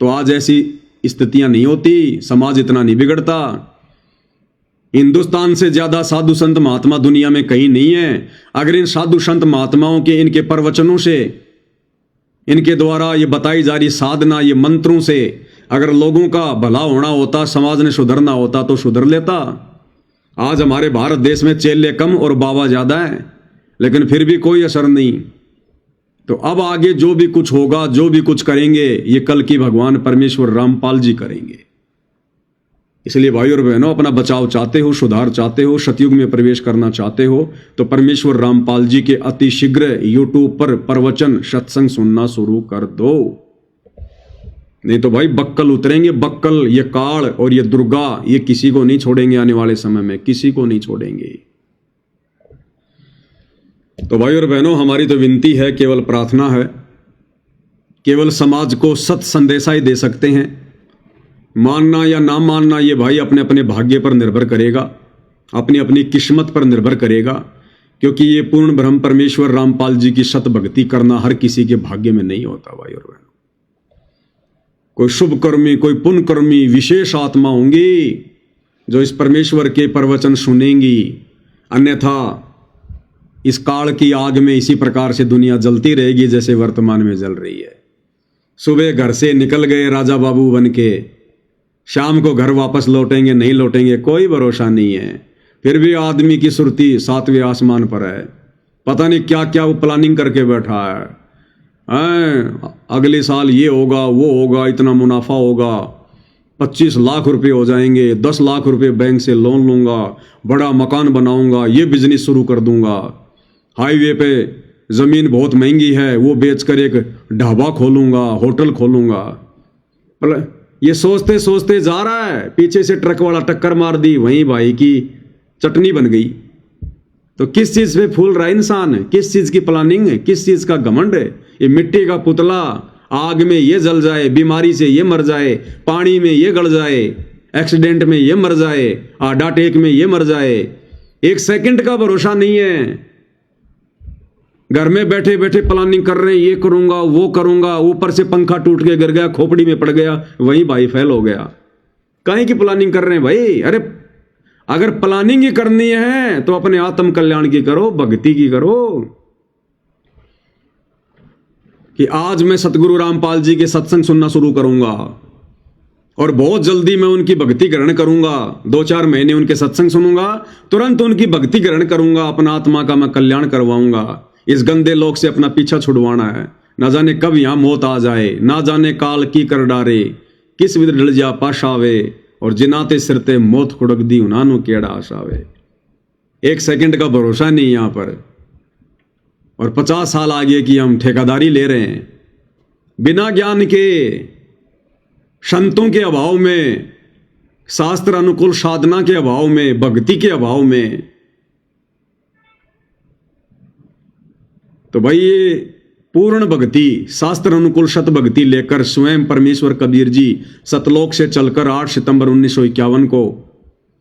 तो आज ऐसी स्थितियां नहीं होती, समाज इतना नहीं बिगड़ता। हिंदुस्तान से ज्यादा साधु संत महात्मा दुनिया में कहीं नहीं है। अगर इन साधु संत महात्माओं के, इनके प्रवचनों से, इनके द्वारा ये बताई जा रही साधना, ये मंत्रों से अगर लोगों का भला होना होता, समाज ने सुधरना होता, तो सुधर लेता। आज हमारे भारत देश में चेले कम और बाबा ज्यादा है, लेकिन फिर भी कोई असर नहीं। तो अब आगे जो भी कुछ होगा, जो भी कुछ करेंगे, ये कल की भगवान परमेश्वर रामपाल जी करेंगे। इसलिए भाई और बहनों, अपना बचाव चाहते हो, सुधार चाहते हो, सतयुग में प्रवेश करना चाहते हो, तो परमेश्वर रामपाल जी के अति शीघ्र यूट्यूब पर प्रवचन सत्संग सुनना शुरू कर दो। नहीं तो भाई बक्कल उतरेंगे, बक्कल। ये काल और ये दुर्गा, ये किसी को नहीं छोड़ेंगे आने वाले समय में, किसी को नहीं छोड़ेंगे। तो भाई और बहनों, हमारी तो विनती है, केवल प्रार्थना है, केवल समाज को सत संदेशा ही दे सकते हैं। मानना या ना मानना ये भाई अपने अपने भाग्य पर निर्भर करेगा, अपनी अपनी किस्मत पर निर्भर करेगा, क्योंकि ये पूर्ण ब्रह्म परमेश्वर रामपाल जी की सत भक्ति करना हर किसी के भाग्य में नहीं होता। भाई और बहनों, कोई शुभ कर्मी, कोई पुण्य कर्मी, विशेष आत्मा होंगी जो इस परमेश्वर के प्रवचन सुनेंगी। अन्यथा इस काल की आग में इसी प्रकार से दुनिया जलती रहेगी जैसे वर्तमान में जल रही है। सुबह घर से निकल गए राजा बाबू बन के, शाम को घर वापस लौटेंगे नहीं लौटेंगे कोई भरोसा नहीं है। फिर भी आदमी की सुरती 7वें आसमान पर है। पता नहीं क्या क्या वो प्लानिंग करके बैठा है। अगले साल ये होगा, वो होगा, इतना मुनाफा होगा, 25 लाख रुपए हो जाएंगे, 10 लाख रुपए बैंक से लोन लूंगा, बड़ा मकान बनाऊंगा, ये बिजनेस शुरू कर दूंगा, हाईवे पे जमीन बहुत महंगी है वो बेचकर एक ढाबा खोलूंगा, होटल खोलूंगा। ये सोचते सोचते जा रहा है, पीछे से ट्रक वाला टक्कर मार दी, वहीं भाई की चटनी बन गई। तो किस चीज पे फूल रहा है इंसान? किस चीज की प्लानिंग है? किस चीज का घमंड है? ये मिट्टी का पुतला, आग में ये जल जाए, बीमारी से ये मर जाए, पानी में ये गड़ जाए, एक्सीडेंट में ये मर जाए, हार्ट अटैक में ये मर जाए, एक सेकंड का भरोसा नहीं है। घर में बैठे बैठे प्लानिंग कर रहे हैं, ये करूंगा वो करूंगा, ऊपर से पंखा टूट के गिर गया, खोपड़ी में पड़ गया, वहीं भाई फेल हो गया। काहे की प्लानिंग कर रहे हैं भाई? अरे अगर प्लानिंग ही करनी है तो अपने आत्म कल्याण की करो, भक्ति की करो। कि आज मैं सतगुरु रामपाल जी के सत्संग सुनना शुरू करूंगा और बहुत जल्दी मैं उनकी भक्ति ग्रहण करूंगा। 2-4 महीने उनके सत्संग सुनूंगा, तुरंत उनकी भक्ति ग्रहण करूंगा, अपना आत्मा का मैं कल्याण करवाऊंगा। इस गंदे लोक से अपना पीछा छुड़वाना है, ना जाने कब यहाँ मौत आ जाए, ना जाने काल की कर डारे, किस विध ढल जा पाशावे, और जिनाते सिरते मौत खुड़क दी उनानु केड़ा आशावे। 1 सेकंड का भरोसा नहीं यहाँ पर, और 50 साल आगे की हम ठेकेदारी ले रहे हैं बिना ज्ञान के, संतों के अभाव में, शास्त्र अनुकूल साधना के अभाव में, भक्ति के अभाव में। तो भाई ये पूर्ण भक्ति, शास्त्र अनुकूल सत भक्ति लेकर स्वयं परमेश्वर कबीर जी सतलोक से चलकर 8 सितंबर 1951 को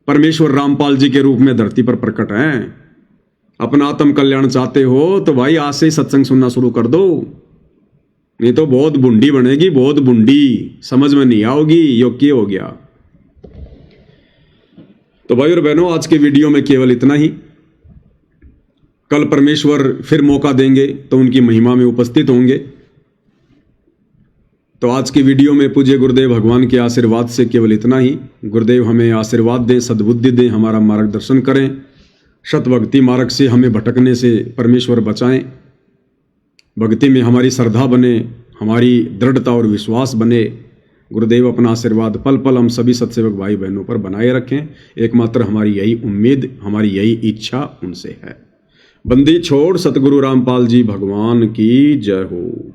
परमेश्वर रामपाल जी के रूप में धरती पर प्रकट हैं। अपना आत्म कल्याण चाहते हो तो भाई आज से ही सत्संग सुनना शुरू कर दो, नहीं तो बहुत बुंडी बनेगी, बहुत बुंडी, समझ में नहीं आओगी योग्य हो गया। तो भाई और बहनों, आज के वीडियो में केवल इतना ही। कल परमेश्वर फिर मौका देंगे तो उनकी महिमा में उपस्थित होंगे। तो आज की वीडियो में पूज्य गुरुदेव भगवान के आशीर्वाद से केवल इतना ही। गुरुदेव हमें आशीर्वाद दें, सद्बुद्धि दें, हमारा मार्गदर्शन करें, सत भक्ति मार्ग से हमें भटकने से परमेश्वर बचाएं, भक्ति में हमारी श्रद्धा बने, हमारी दृढ़ता और विश्वास बने। गुरुदेव अपना आशीर्वाद पल पल हम सभी सत्सेवक भाई बहनों पर बनाए रखें। एकमात्र हमारी यही उम्मीद, हमारी यही इच्छा उनसे है। बंदी छोड़ सतगुरु रामपाल जी भगवान की जय हो।